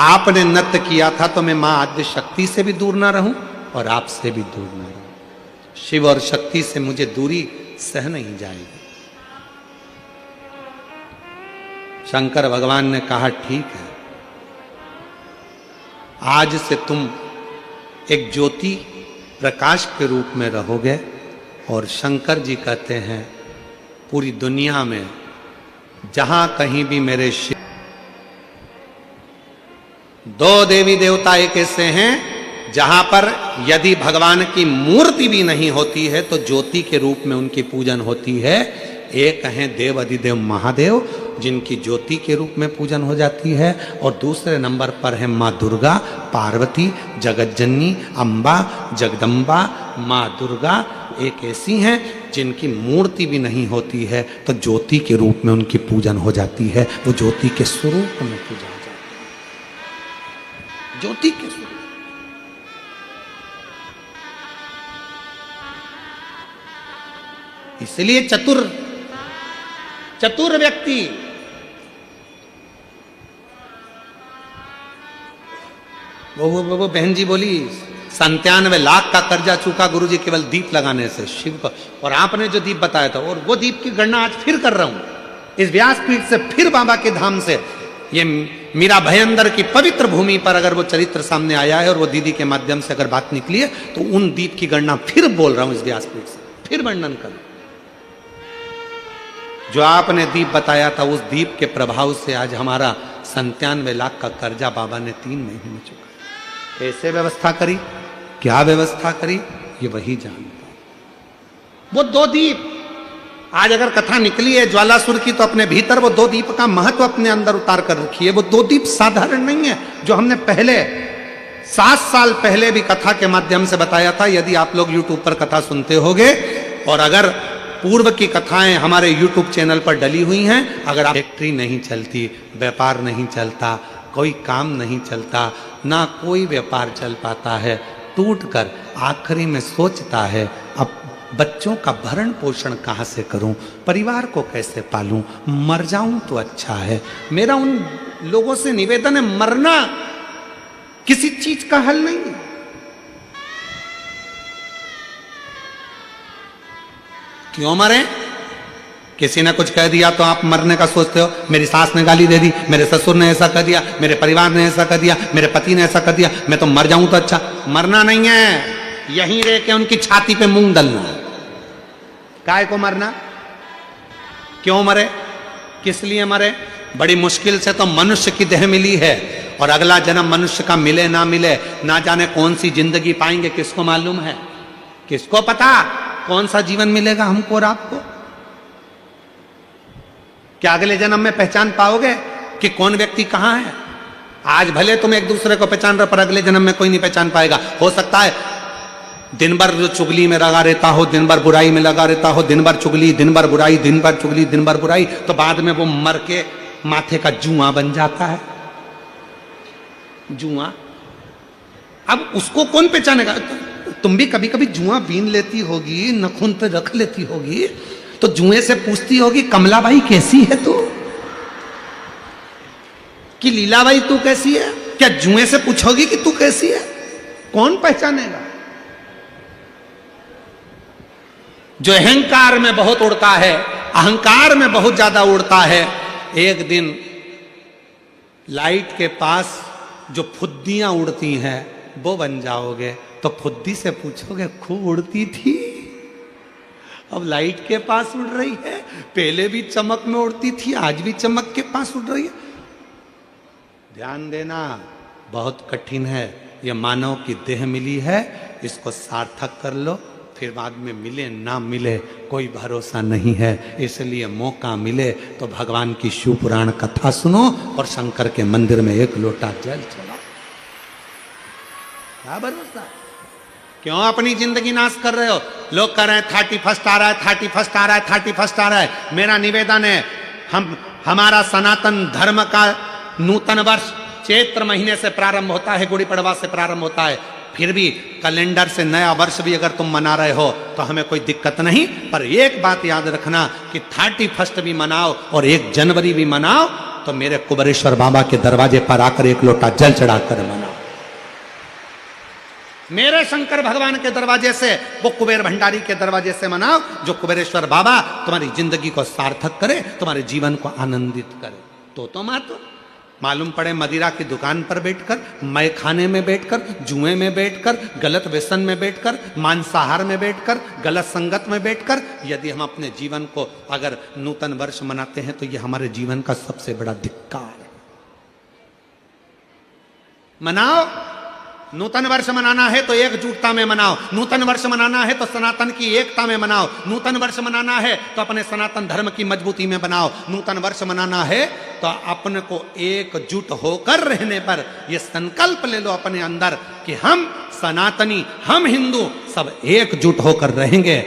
आपने नृत्य किया था, तो मैं मां आद्य शक्ति से भी दूर ना रहूं और आपसे भी दूर ना रहूं। शिव और शक्ति से मुझे दूरी सह नहीं जाएगी। शंकर भगवान ने कहा, ठीक है, आज से तुम एक ज्योति प्रकाश के रूप में रहोगे। और शंकर जी कहते हैं, पूरी दुनिया में जहां कहीं भी मेरे शिव, 2 देवी देवता एक ऐसे हैं जहां पर यदि भगवान की मूर्ति भी नहीं होती है तो ज्योति के रूप में उनकी पूजन होती है। एक हैं देव अधिदेव महादेव, जिनकी ज्योति के रूप में पूजन हो जाती है, और दूसरे नंबर पर है माँ दुर्गा, पार्वती, जगतजननी, अम्बा, जगदम्बा। माँ दुर्गा एक ऐसी हैं जिनकी मूर्ति भी नहीं होती है तो ज्योति के रूप में उनकी पूजन हो जाती है। वो ज्योति के स्वरूप में पूजा हो जाती है, ज्योति के स्वरूप। इसलिए चतुर व्यक्ति वो बहन जी बोली, 97 लाख का कर्जा चूका गुरुजी केवल दीप लगाने से शिव को। और आपने जो दीप बताया था, और वो दीप की गणना आज फिर कर रहा हूं इस व्यासपीठ से, फिर बाबा के धाम से। ये मीरा भयंदर की पवित्र भूमि पर अगर वो चरित्र सामने आया है और वो दीदी के माध्यम से अगर बात निकली है, तो उन दीप की गणना फिर बोल रहा हूं इस व्यासपीठ से, फिर वर्णन कर। जो आपने दीप बताया था, उस दीप के प्रभाव से आज हमारा 97 लाख का कर्जा बाबा ने 3 महीने में चुका। कैसे व्यवस्था करी, क्या व्यवस्था करी, ये वही जानता। वो 2 दीप, आज अगर कथा निकली है ज्वालासुर की, तो अपने भीतर वो 2 दीप का महत्व अपने अंदर उतार कर रखी है। वो 2 दीप साधारण नहीं है, जो हमने पहले 7 साल पहले भी कथा के माध्यम से बताया था। यदि आप लोग यूट्यूब पर कथा सुनते होगे, और अगर पूर्व की कथाएं हमारे YouTube चैनल पर डली हुई हैं। अगर आप फैक्ट्री नहीं चलती, व्यापार नहीं चलता, कोई काम नहीं चलता, ना कोई व्यापार चल पाता है, टूटकर आखिरी में सोचता है अब बच्चों का भरण पोषण कहाँ से करूं, परिवार को कैसे पालूं, मर जाऊं तो अच्छा है। मेरा उन लोगों से निवेदन है, मरना किसी चीज का हल नहीं है। क्यों मरे? किसी ने कुछ कह दिया तो आप मरने का सोचते हो। मेरी सास ने गाली दे दी, मेरे ससुर ने ऐसा कर दिया, मेरे परिवार ने ऐसा कर दिया, मेरे पति ने ऐसा कर दिया, मैं तो मर जाऊं तो अच्छा। मरना नहीं है, यहीं रह के उनकी छाती पे मूंग डलना है। काय को मरना? क्यों मरे? किस लिए मरे? बड़ी मुश्किल से तो मनुष्य की देह मिली है, और अगला जन्म मनुष्य का मिले ना मिले, ना जाने कौन सी जिंदगी पाएंगे, किसको मालूम है, किसको पता कौन सा जीवन मिलेगा हमको और आपको। क्या अगले जन्म में पहचान पाओगे कि कौन व्यक्ति कहां है? आज भले तुम एक दूसरे को पहचान रहे, पर अगले जन्म में कोई नहीं पहचान पाएगा। हो सकता है दिन भर जो चुगली में लगा रहता हो, दिन भर बुराई में लगा रहता हो, दिन भर चुगली, दिन भर बुराई, दिन भर चुगली, दिन भर बुराई, तो बाद में वो मर के माथे का जुआ बन जाता है। जुआ, अब उसको कौन पहचानेगा? तुम भी कभी कभी जुआ बीन लेती होगी, नखून पे रख लेती होगी, तो जुए से पूछती होगी कमलाबाई कैसी है तू, कि लीलाबाई तू कैसी है? क्या जुए से पूछोगी कि तू कैसी है? कौन पहचानेगा? जो अहंकार में बहुत उड़ता है, अहंकार में बहुत ज्यादा उड़ता है, एक दिन लाइट के पास जो फुद्दियां उड़ती हैं वो बन जाओगे। तो फुद्दी से पूछोगे खूब उड़ती थी, अब लाइट के पास उड़ रही है, पहले भी चमक में उड़ती थी, आज भी चमक के पास उड़ रही है। ध्यान देना, बहुत कठिन है। ये मानव की देह मिली है, इसको सार्थक कर लो, फिर बाद में मिले ना मिले कोई भरोसा नहीं है। इसलिए मौका मिले तो भगवान की शिव पुराण कथा सुनो और शंकर के मंदिर में एक लोटा जल चढ़ाओ। क्या भरोसा? क्यों अपनी जिंदगी नाश कर रहे हो? लोग कह रहे हैं 31 आ रहा है, 31 आ रहा है, 31 आ रहा है। मेरा निवेदन है, हमारा सनातन धर्म का नूतन वर्ष चैत्र महीने से प्रारंभ होता है, गुड़ी पड़वा से प्रारंभ होता है। फिर भी कैलेंडर से नया वर्ष भी अगर तुम मना रहे हो तो हमें कोई दिक्कत नहीं, पर एक बात याद रखना कि 31 भी मनाओ और 1 जनवरी भी मनाओ, तो मेरे कुबेरेश्वर बाबा के दरवाजे पर आकर एक लोटा जल चढ़ाकर मनाओ। मेरे शंकर भगवान के दरवाजे से, वो कुबेर भंडारी के दरवाजे से मनाओ, जो कुबेरेश्वर बाबा तुम्हारी जिंदगी को सार्थक करे, तुम्हारे जीवन को आनंदित करे। तो मातो मालूम पड़े मदिरा की दुकान पर बैठकर, मय खाने में बैठकर, जुए में बैठकर, गलत व्यसन में बैठकर, मांसाहार में बैठकर, गलत संगत में बैठकर, यदि हम अपने जीवन को अगर नूतन वर्ष मनाते हैं तो यह हमारे जीवन का सबसे बड़ा धिक्कार है। मनाओ, नूतन वर्ष मनाना है तो एकजुटता में मनाओ, नूतन वर्ष मनाना है तो सनातन की एकता में मनाओ, नूतन वर्ष मनाना है तो अपने सनातन धर्म की मजबूती में बनाओ, नूतन वर्ष मनाना है तो अपने को एकजुट होकर रहने पर यह संकल्प ले लो अपने अंदर कि हम सनातनी, हम हिंदू सब एकजुट होकर रहेंगे।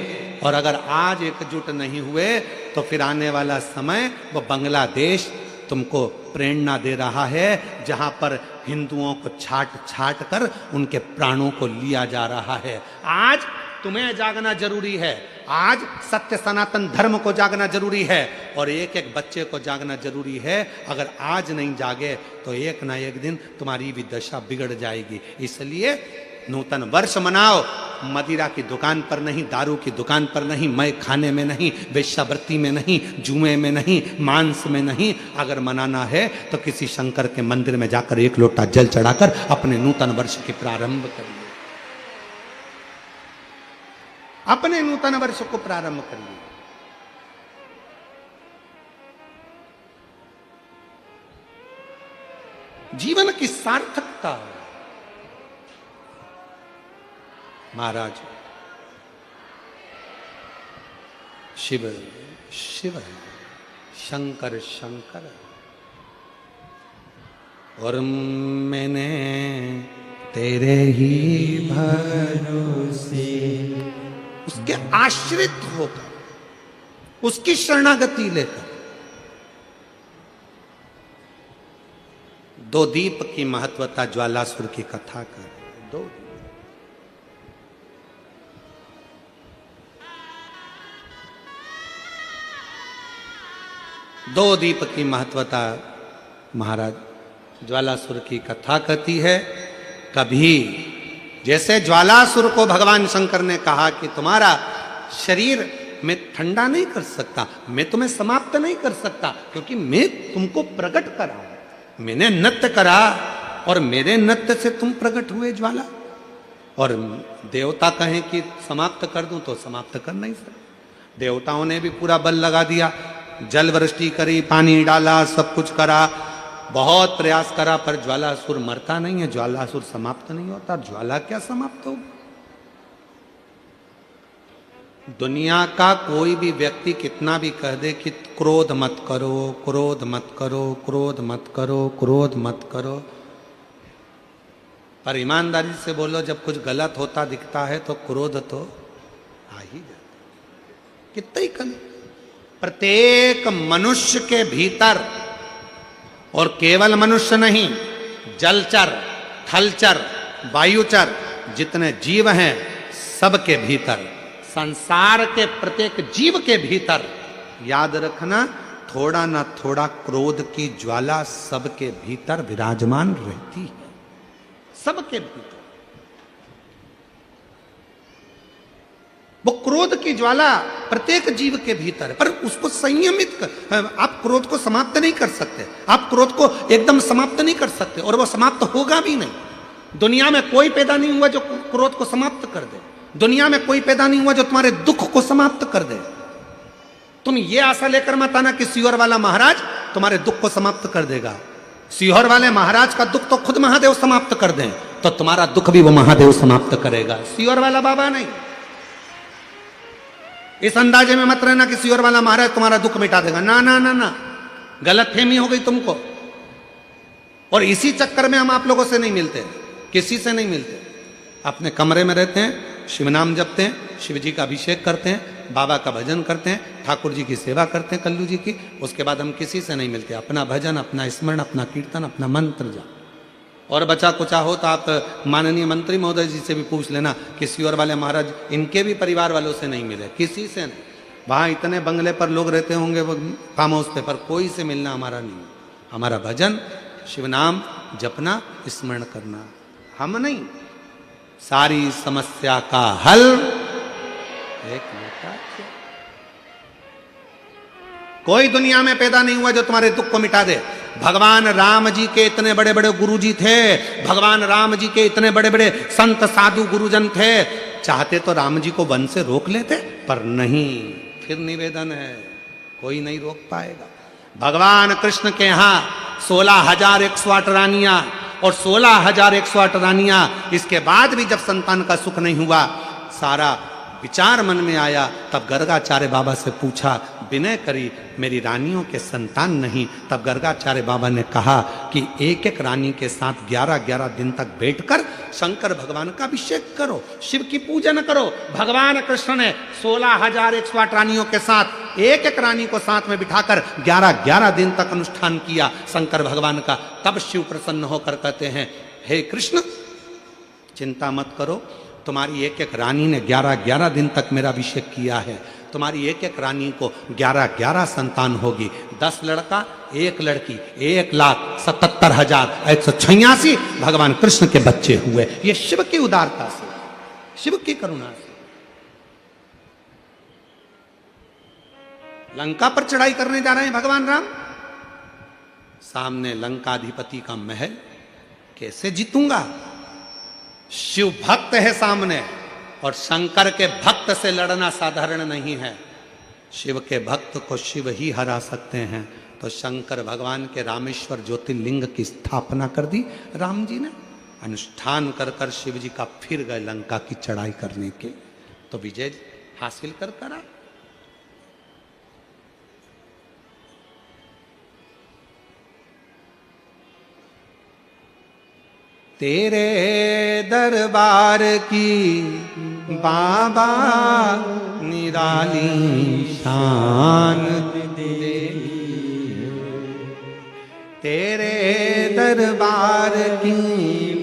और अगर आज एकजुट नहीं हुए तो फिर आने वाला समय वो बांग्लादेश तुमको प्रेरणा दे रहा है, जहां पर हिंदुओं को छाट छाट कर उनके प्राणों को लिया जा रहा है। आज तुम्हें जागना जरूरी है, आज सत्य सनातन धर्म को जागना जरूरी है, और एक एक बच्चे को जागना जरूरी है। अगर आज नहीं जागे तो एक ना एक दिन तुम्हारी भी दशा बिगड़ जाएगी। इसलिए नूतन वर्ष मनाओ, मदिरा की दुकान पर नहीं, दारू की दुकान पर नहीं, मय खाने में नहीं, वेश्यावृत्ति में नहीं, जुए में नहीं, मांस में नहीं। अगर मनाना है तो किसी शंकर के मंदिर में जाकर एक लोटा जल चढ़ाकर अपने नूतन वर्ष के प्रारंभ करिए, अपने नूतन वर्ष को प्रारंभ करिए। जीवन की सार्थकता। महाराज शिव शिव, शंकर शंकर, और मैंने तेरे ही भरोसे, उसके आश्रित होकर उसकी शरणागति लेकर। दो दीप की महत्वता ज्वालासुर की कथा कर रहे हैं। दो दीप की महत्वता महाराज ज्वालासुर की कथा कहती है। कभी जैसे ज्वालासुर को भगवान शंकर ने कहा कि तुम्हारा शरीर मैं ठंडा नहीं कर सकता, मैं तुम्हें समाप्त नहीं कर सकता, क्योंकि मैं तुमको प्रकट करा हूं, मैंने नृत्य करा और मेरे नृत्य से तुम प्रकट हुए ज्वाला। और देवता कहें कि समाप्त कर दूं तो समाप्त कर नहीं सकते। देवताओं ने भी पूरा बल लगा दिया, जल वृष्टि करी, पानी डाला, सब कुछ करा, बहुत प्रयास करा, पर ज्वालासुर मरता नहीं है, ज्वालासुर समाप्त नहीं होता। ज्वाला क्या समाप्त होगी? दुनिया का कोई भी व्यक्ति कितना भी कह दे कि क्रोध मत करो, क्रोध मत करो, क्रोध मत करो, क्रोध मत करो, पर ईमानदारी से बोलो, जब कुछ गलत होता दिखता है तो क्रोध तो आ ही जाता। कितना ही कम। प्रत्येक मनुष्य के भीतर, और केवल मनुष्य नहीं, जलचर, थलचर, वायुचर, जितने जीव हैं सबके भीतर, संसार के प्रत्येक जीव के भीतर, याद रखना, थोड़ा ना थोड़ा क्रोध की ज्वाला सबके भीतर विराजमान रहती है, सबके भीतर। वो क्रोध की ज्वाला प्रत्येक जीव के भीतर है, पर उसको संयमित कर, आप क्रोध को समाप्त नहीं कर सकते, आप क्रोध को एकदम समाप्त नहीं कर सकते, और वो समाप्त होगा भी नहीं। दुनिया में कोई पैदा नहीं हुआ जो क्रोध को समाप्त कर दे। दुनिया में कोई पैदा नहीं हुआ जो तुम्हारे दुख को समाप्त कर दे। तुम ये आशा लेकर मत आना कि सीहोर वाला महाराज तुम्हारे दुख को समाप्त कर देगा। सीहोर वाले महाराज का दुख तो खुद महादेव समाप्त कर दें तो तुम्हारा दुख भी वो महादेव समाप्त करेगा, सीहोर वाला बाबा नहीं। इस अंदाजे में मत रहना कि सीहोर वाला महाराज तुम्हारा दुख मिटा देगा। ना ना ना ना, गलतफहमी हो गई तुमको। और इसी चक्कर में हम आप लोगों से नहीं मिलते, किसी से नहीं मिलते। अपने कमरे में रहते हैं, शिव नाम जपते हैं, शिव जी का अभिषेक करते हैं, बाबा का भजन करते हैं, ठाकुर जी की सेवा करते हैं, कल्लू जी की। उसके बाद हम किसी से नहीं मिलते। अपना भजन, अपना स्मरण, अपना कीर्तन, अपना मंत्र जाप। और बचा कुचा हो तो आप माननीय मंत्री महोदय जी से भी पूछ लेना कि सीहोर वाले महाराज इनके भी परिवार वालों से नहीं मिले, किसी से नहीं। वहाँ इतने बंगले पर लोग रहते होंगे, फार्म हाउस पे, पर कोई से मिलना हमारा नहीं। हमारा भजन, शिव नाम जपना, स्मरण करना, हम नहीं। सारी समस्या का हल एक नेता। कोई दुनिया में पैदा नहीं हुआ जो तुम्हारे दुख को मिटा दे। भगवान राम जी के इतने बड़े बड़े गुरु जी थे, भगवान राम जी के इतने बड़े बड़े संत साधु गुरुजन थे, चाहते तो राम जी को वन से रोक लेते, पर नहीं। फिर निवेदन है, कोई नहीं रोक पाएगा। भगवान कृष्ण के यहाँ 16,108 रानियां, और 16,108 रानियां, इसके बाद भी जब संतान का सुख नहीं हुआ, सारा विचार मन में आया, तब गर्गाचार्य बाबा से पूछा, विनय करी, मेरी रानियों के संतान नहीं। तब गर्गाचार्य बाबा ने कहा कि एक एक रानी के साथ 11-11 दिन तक बैठकर शंकर भगवान का अभिषेक करो, शिव की पूजन करो। भगवान कृष्ण ने 16,108 रानियों के साथ एक एक रानी को साथ में बिठाकर 11-11 दिन तक अनुष्ठान किया शंकर भगवान का। तब शिव प्रसन्न होकर कहते हैं, हे कृष्ण, चिंता मत करो, तुम्हारी एक एक रानी ने 11-11 दिन तक मेरा अभिषेक किया है, तुम्हारी एक एक रानी को 11-11 संतान होगी। 10 लड़का 1 लड़की, 1,77,186 भगवान कृष्ण के बच्चे हुए। ये शिव की उदारता से, शिव की करुणा से। लंका पर चढ़ाई करने जा रहे हैं भगवान राम, सामने लंकाधिपति का महल, कैसे जीतूंगा? शिव भक्त है सामने, और शंकर के भक्त से लड़ना साधारण नहीं है। शिव के भक्त को शिव ही हरा सकते हैं। तो शंकर भगवान के रामेश्वर ज्योतिर्लिंग की स्थापना कर दी राम जी ने। अनुष्ठान कर कर शिव जी का फिर गए लंका की चढ़ाई करने के, तो विजय हासिल कर करा। तेरे दरबार की बाबा निराली शान देखी, तेरे दरबार की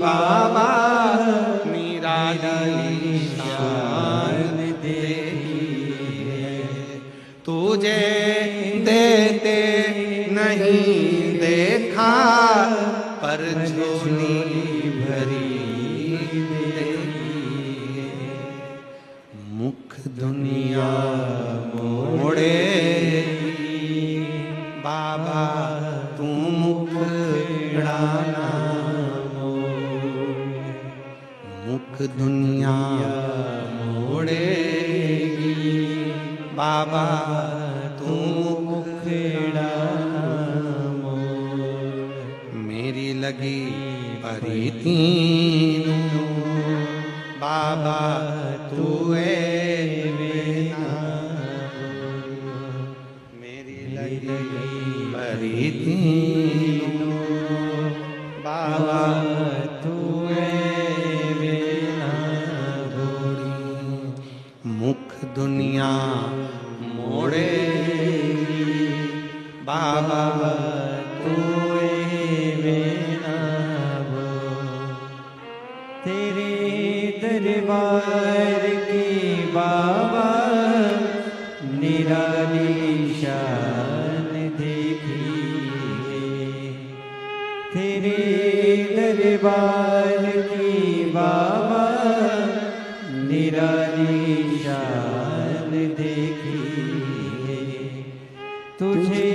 बाबा निराली शान देखी, तुझे देते नहीं देखा पर झोली भरी देखी, मुख दुनिया मोड़ेगी बाबा तू मुखड़ा मोड़, मुख दुनिया मोड़ेगी बाबा तू मुखड़ा मोड़, मेरी लगी परी तीनों बाबा तू मेरी लगी परी तीनों बाबा तू मुख दुनिया मोड़ेगी बाबा तू तेरे दरबार की बाबा निराली शान देखी, तेरे दरबार की बाबा निराली शान देखी, तुझे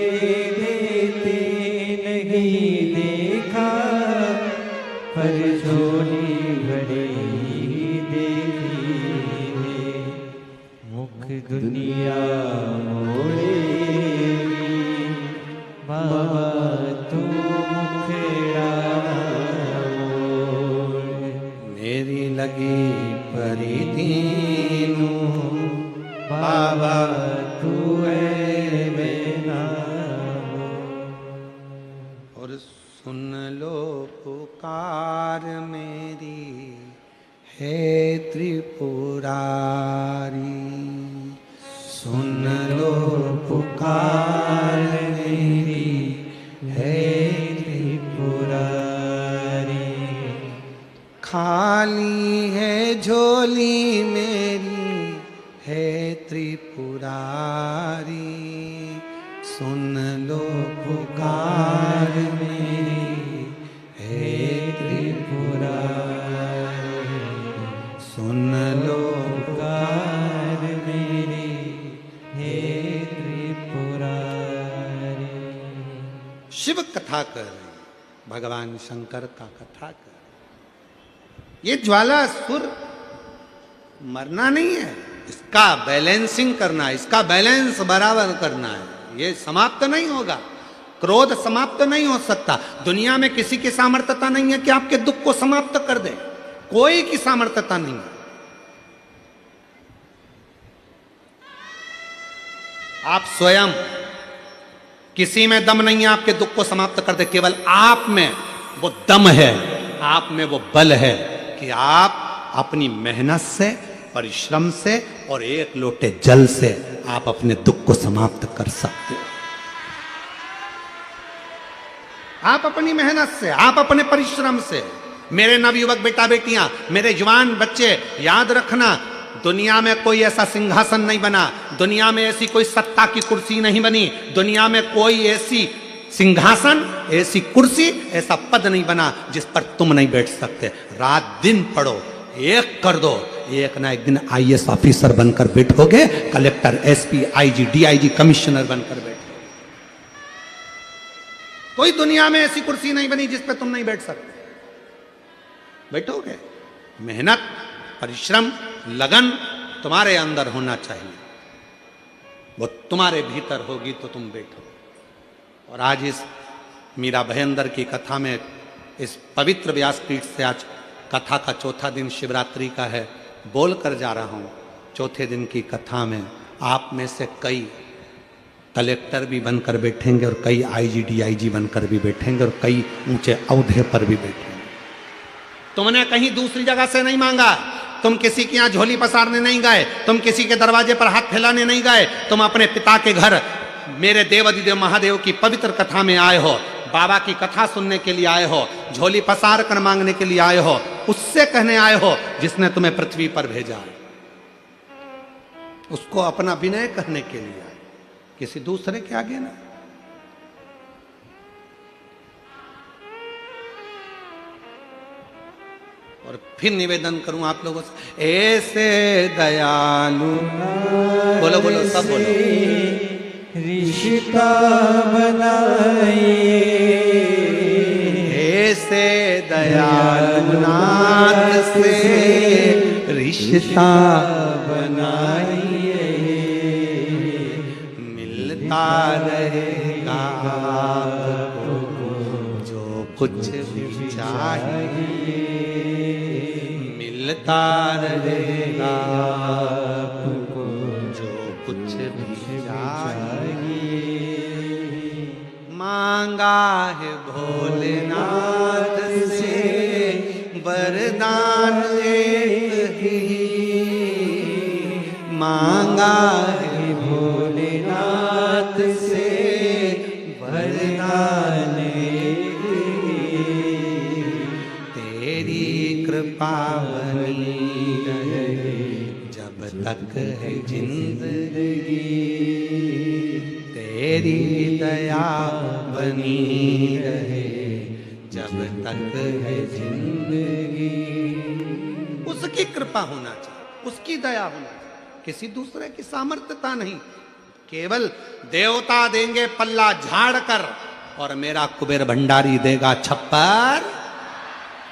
देते नहीं देखा पर झोली भरी देखी, मुख दुनिया मोड़ेगी बाबा तू मुखड़ा मोड़, मेरी लगी परी तीनों बाबा तू बेना और सुन लो पुकार मेरी हे त्रिपुरारी, सुन लो पुकार मेरी हे त्रिपुरारी, खाली है झोली मेरी हे त्रिपुरारी, सुन लो पुकार मेरी हे त्रिपुरारी, सुन लो पुकार मेरी हे त्रिपुरारी। शिव कथा कर रहे हैं, भगवान शंकर का कथा कर रहे हैं। ये ज्वाला सुर मरना नहीं है, इसका बैलेंसिंग करना है, इसका बैलेंस बराबर करना है। ये समाप्त नहीं होगा, क्रोध समाप्त नहीं हो सकता। दुनिया में किसी की सामर्थ्यता नहीं है कि आपके दुख को समाप्त कर दे, कोई की सामर्थ्यता नहीं है। आप स्वयं, किसी में दम नहीं है आपके दुख को समाप्त कर दे, केवल आप में वो दम है, आप में वो बल है कि आप अपनी मेहनत से, परिश्रम से और एक लोटे जल से आप अपने दुख को समाप्त कर सकते हो। आप अपनी मेहनत से, आप अपने परिश्रम से। मेरे नवयुवक बेटा बेटियां, मेरे जवान बच्चे, याद रखना, दुनिया में कोई ऐसा सिंहासन नहीं बना, दुनिया में ऐसी कोई सत्ता की कुर्सी नहीं बनी, दुनिया में कोई ऐसी सिंहासन, ऐसी कुर्सी, ऐसा पद नहीं बना जिस पर तुम नहीं बैठ सकते। रात दिन पढ़ो, एक कर दो, एक ना एक दिन आईएएस ऑफिसर बनकर बैठोगे, collector, SP, IG, DIG, commissioner बनकर बैठोगे। कोई दुनिया में ऐसी कुर्सी नहीं बनी जिस पर तुम नहीं बैठ सकते, बैठोगे। मेहनत, परिश्रम, लगन तुम्हारे अंदर होना चाहिए, वो तुम्हारे भीतर होगी तो तुम बैठोगे। और आज इस मीरा भयंदर की कथा में, इस पवित्र व्यासपीठ से आज कथा का चौथा दिन शिवरात्रि का है, बोल कर जा रहा हूँ। चौथे दिन की कथा में आप में से कई कलेक्टर भी बनकर बैठेंगे और कई आईजी, डीआईजी बनकर भी बैठेंगे और कई ऊंचे औहदे पर भी बैठेंगे। तुमने कहीं दूसरी जगह से नहीं मांगा, तुम किसी के यहाँ झोली पसारने नहीं गए, तुम किसी के दरवाजे पर हाथ फैलाने नहीं गए, तुम अपने पिता के घर मेरे देव अधिदेव महादेव की पवित्र कथा में आए हो, बाबा की कथा सुनने के लिए आए हो, झोली पसार कर मांगने के लिए आए हो, उससे कहने आए हो जिसने तुम्हें पृथ्वी पर भेजा है, उसको अपना विनय करने के लिए आए, किसी दूसरे के आगे ना। और फिर निवेदन करूं आप लोगों से, ऐसे दयालु, बोलो बोलो सब बोलो, रिश्ता बनाइए, ऐसे दयालु नाथ से रिश्ता बनाइए, मिलता रहेगा आपको जो कुछ भी चाहिए, मिलता रहेगा आपको जो कुछ भी चाहिए। मांगा है भोलेनाथ से वरदान एक ही, मांगा है भोलेनाथ से वरदान एक ही, तेरी कृपा बनी रहे जब तक है जिंदगी, तेरी दया बनी रहे जब तक है जिंदगी। उसकी कृपा होना चाहिए, उसकी दया होना चाहिए, किसी दूसरे की सामर्थ्यता नहीं। केवल देवता देंगे पल्ला झाड़ कर और मेरा कुबेर भंडारी देगा छप्पर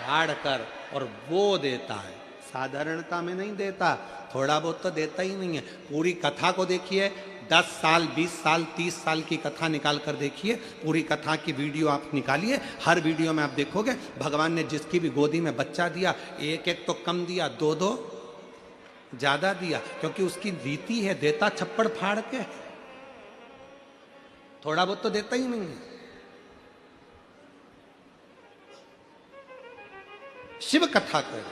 झाड़ कर, और वो देता है, साधारणता में नहीं देता, थोड़ा बहुत तो देता ही नहीं है। पूरी कथा को देखिए, 10 साल 20 साल 30 साल की कथा निकाल कर देखिए, पूरी कथा की वीडियो आप निकालिए, हर वीडियो में आप देखोगे भगवान ने जिसकी भी गोदी में बच्चा दिया, एक एक तो कम दिया, 2-2 ज्यादा दिया, क्योंकि उसकी रीति है, देता छप्पड़ फाड़ के, थोड़ा बहुत तो देता ही नहीं है। शिव कथा कर,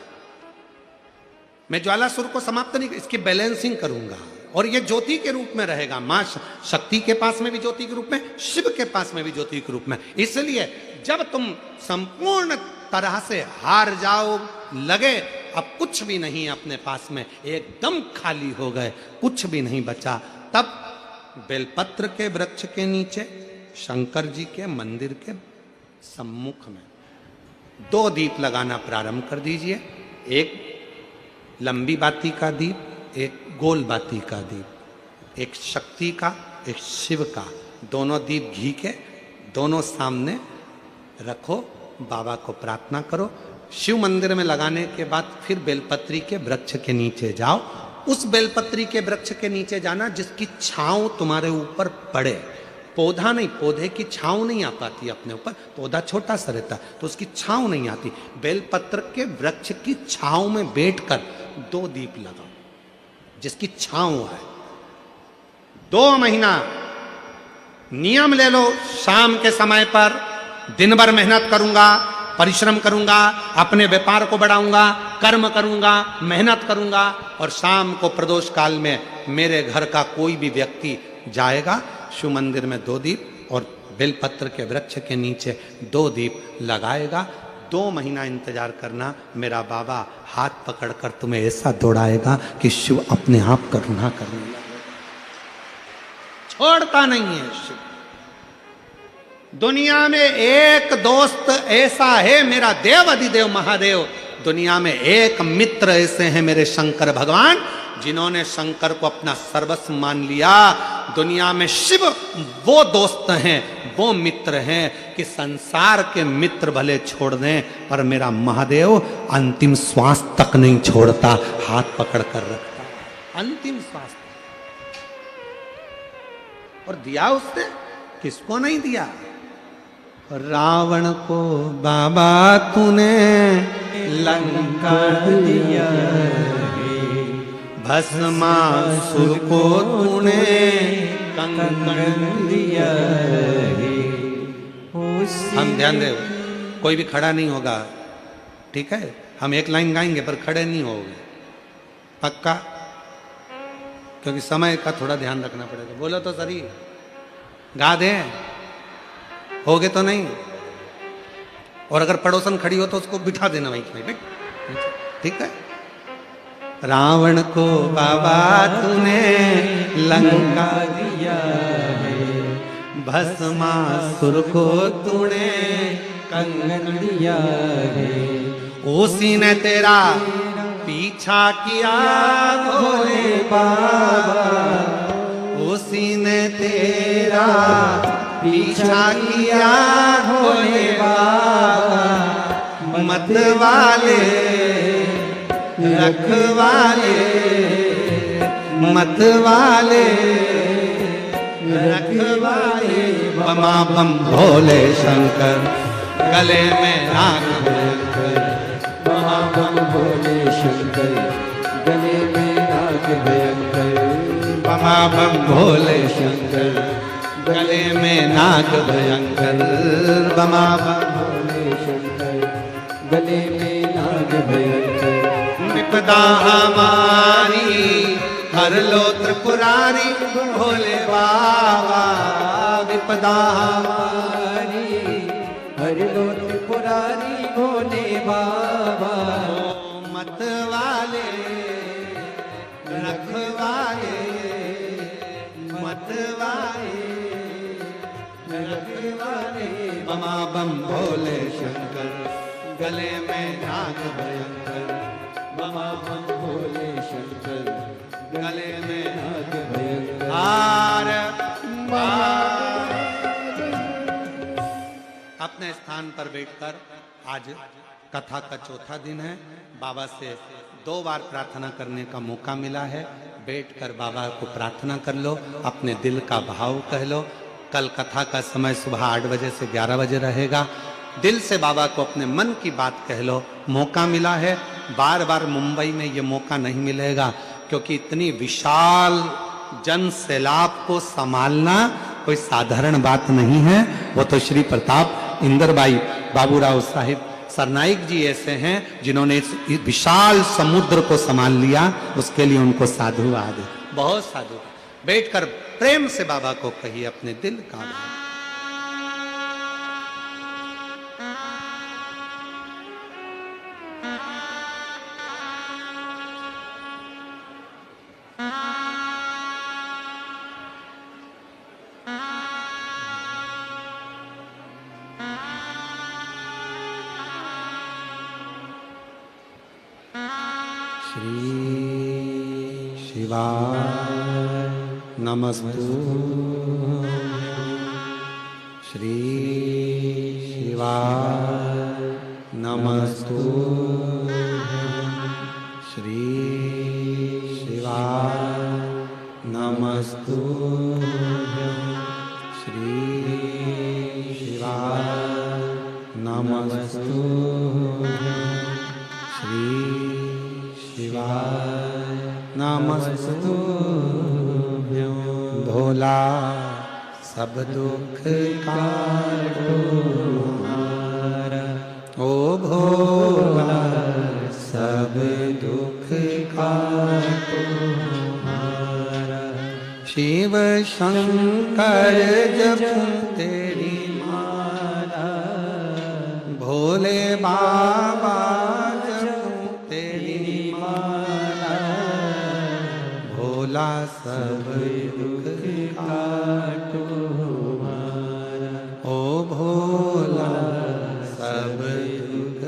मैं ज्वालासुर को समाप्त नहीं, इसकी बैलेंसिंग करूंगा, और ये ज्योति के रूप में रहेगा। मां शक्ति के पास में भी ज्योति के रूप में, शिव के पास में भी ज्योति के रूप में। इसलिए जब तुम संपूर्ण तरह से हार जाओ, लगे अब कुछ भी नहीं अपने पास में, एकदम खाली हो गए, कुछ भी नहीं बचा, तब बेलपत्र के वृक्ष के नीचे शंकर जी के मंदिर के सम्मुख में 2 दीप लगाना प्रारंभ कर दीजिए। एक लंबी बाती का दीप, एक गोल बाती का दीप, एक शक्ति का, एक शिव का, दोनों दीप घी के, दोनों सामने रखो, बाबा को प्रार्थना करो। शिव मंदिर में लगाने के बाद फिर बेलपत्री के वृक्ष के नीचे जाओ। उस बेलपत्री के वृक्ष के नीचे जाना जिसकी छांव तुम्हारे ऊपर पड़े, पौधा नहीं, पौधे की छांव नहीं आ पाती अपने ऊपर, पौधा छोटा सा रहता तो उसकी छांव नहीं आती। बेलपत्र के वृक्ष की छांव में बैठकर 2 दीप लगाओ जिसकी छांव है। 2 महीना नियम ले लो, शाम के समय पर दिन भर मेहनत करूंगा, परिश्रम करूंगा, अपने व्यापार को बढ़ाऊंगा, कर्म करूंगा, मेहनत करूंगा, और शाम को प्रदोष काल में मेरे घर का कोई भी व्यक्ति जाएगा, शिव मंदिर में 2 दीप और बेलपत्र के वृक्ष के नीचे 2 दीप लगाएगा। 2 महीना इंतजार करना, मेरा बाबा हाथ पकड़कर तुम्हें ऐसा दौड़ाएगा कि शिव अपने आप करुणा करने लगेगा। छोड़ता नहीं है शिव। दुनिया में एक दोस्त ऐसा है मेरा देव अधिदेव महादेव, दुनिया में एक मित्र ऐसे हैं मेरे शंकर भगवान जिन्होंने शंकर को अपना सर्वस्व मान लिया। दुनिया में शिव वो दोस्त हैं, वो मित्र हैं कि संसार के मित्र भले छोड़ दें पर मेरा महादेव अंतिम श्वास तक नहीं छोड़ता, हाथ पकड़ कर रखता अंतिम श्वास तक। और दिया उसने, किसको नहीं दिया? रावण को बाबा तूने लंका दिया, भस्मासुर को तूने कंकण दिया। हम ध्यान दे, कोई भी खड़ा नहीं होगा, ठीक है? हम एक लाइन गाएंगे पर खड़े नहीं होगे, पक्का? क्योंकि समय का थोड़ा ध्यान रखना पड़ेगा। बोलो तो सही, गा दें? होगे तो नहीं? और अगर पड़ोसन खड़ी हो तो उसको बिठा देना वहीं पे, ठीक है? रावण को बाबा तूने लंका दिया है, भस्मासुर को तूने कंगन दिया है, उसी ने तेरा पीछा किया भोले बाबा, उसी ने तेरा पीछा किया भोले बाबा, मत वाले रखवाले, मत वाले रखवाले, बमा बम भोले शंकर, गले में नाग भयंकर, बमा बम भोले शंकर, गले में नाग भयंकर, बमा बम भोले शंकर, गले में नाग भयंकर, बमा बम भोले शंकर, गले में नाग भयंकर, विपदा हमारी हर लो त्रिपुरारी भोले बाबा, विपदा हमारी हर लो त्रिपुरारी भोले बाबा, मत वाले रखवाले, मत वाले रखवाले, बमा बम भोले शंकर, गले में नाग भयंकर, बमा बम भोले शंकर, गले में नाग भयंकर, हार अपने स्थान पर बैठकर, आज कथा का चौथा दिन है, बाबा से 2 बार प्रार्थना करने का मौका मिला है। बैठकर बाबा को प्रार्थना कर लो, अपने दिल का भाव कह लो। कल कथा का समय सुबह 8 बजे से 11 बजे रहेगा। दिल से बाबा को अपने मन की बात कह लो। मौका मिला है, बार बार मुंबई में ये मौका नहीं मिलेगा, क्योंकि इतनी विशाल जन सैलाब को संभालना कोई साधारण बात नहीं है। वो तो श्री प्रताप इंदरबाई बाबूराव साहिब सरनाइक जी ऐसे हैं जिन्होंने इस विशाल समुद्र को संभाल लिया। उसके लिए उनको साधुवाद, बहुत साधु। बैठकर प्रेम से बाबा को कहिए अपने दिल का भाव। श्री शिवाय नमस्तु, श्री शिवाय नमस्तु, श्री शिवाय नमस्तु, श्री शिवाय नमस्तु, श्री शिवाय नमस्तुभ्यो। भोला सब दुख काटो हमारा, ओ भोला सब दुख काटो हमारा। शिव शंकर जपूं तेरी माला, भोले बाबा सब दुख काटो हमारा, ओ भोला सब दुख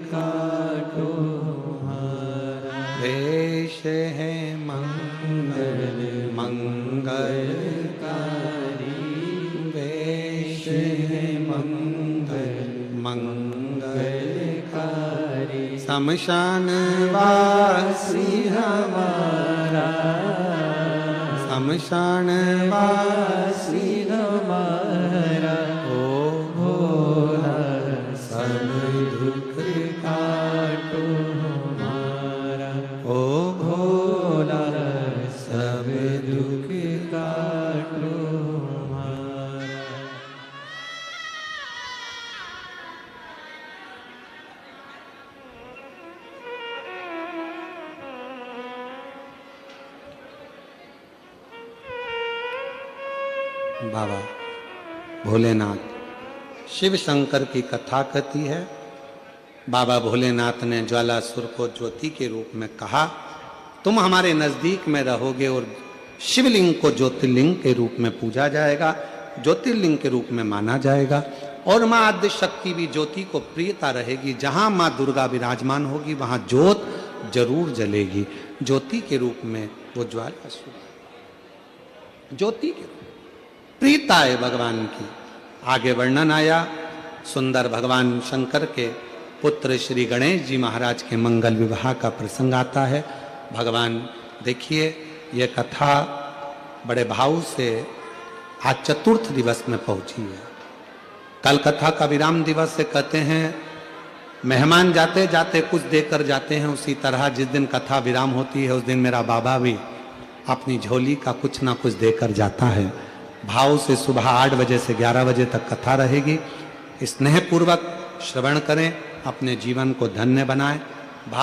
काटो हमारा। वेश है मंगल मंगलकारी, वेश है मंगल मंगलकारी। शमशान वासी हमारा, शमशान वासी हमारा, ओ भोला सब दुख काटो हमारा, ओ भोला सब दुख काटो हमारा। बाबा भोलेनाथ शिव शंकर की कथा कहती है। बाबा भोलेनाथ ने ज्वालासुर को ज्योति के रूप में कहा, तुम हमारे नजदीक में रहोगे और शिवलिंग को ज्योतिर्लिंग के रूप में पूजा जाएगा, ज्योतिर्लिंग के रूप में माना जाएगा। और माँ आद्य शक्ति भी ज्योति को प्रियता रहेगी। जहां माँ दुर्गा विराजमान होगी वहां ज्योत जरूर जलेगी। ज्योति के रूप में वो ज्वालासुर ज्योति के रूप प्रियता है भगवान की। आगे वर्णन आया, सुंदर भगवान शंकर के पुत्र श्री गणेश जी महाराज के मंगल विवाह का प्रसंग आता है। भगवान देखिए, ये कथा बड़े भाव से आज चतुर्थ दिवस में पहुंची है। कल कथा का विराम दिवस से कहते हैं मेहमान जाते जाते कुछ देकर जाते हैं, उसी तरह जिस दिन कथा विराम होती है उस दिन मेरा बाबा भी अपनी झोली का कुछ ना कुछ देकर जाता है। भाव से सुबह 8 बजे से 11 बजे तक कथा रहेगी। स्नेहपूर्वक श्रवण करें, अपने जीवन को धन्य बनाएं।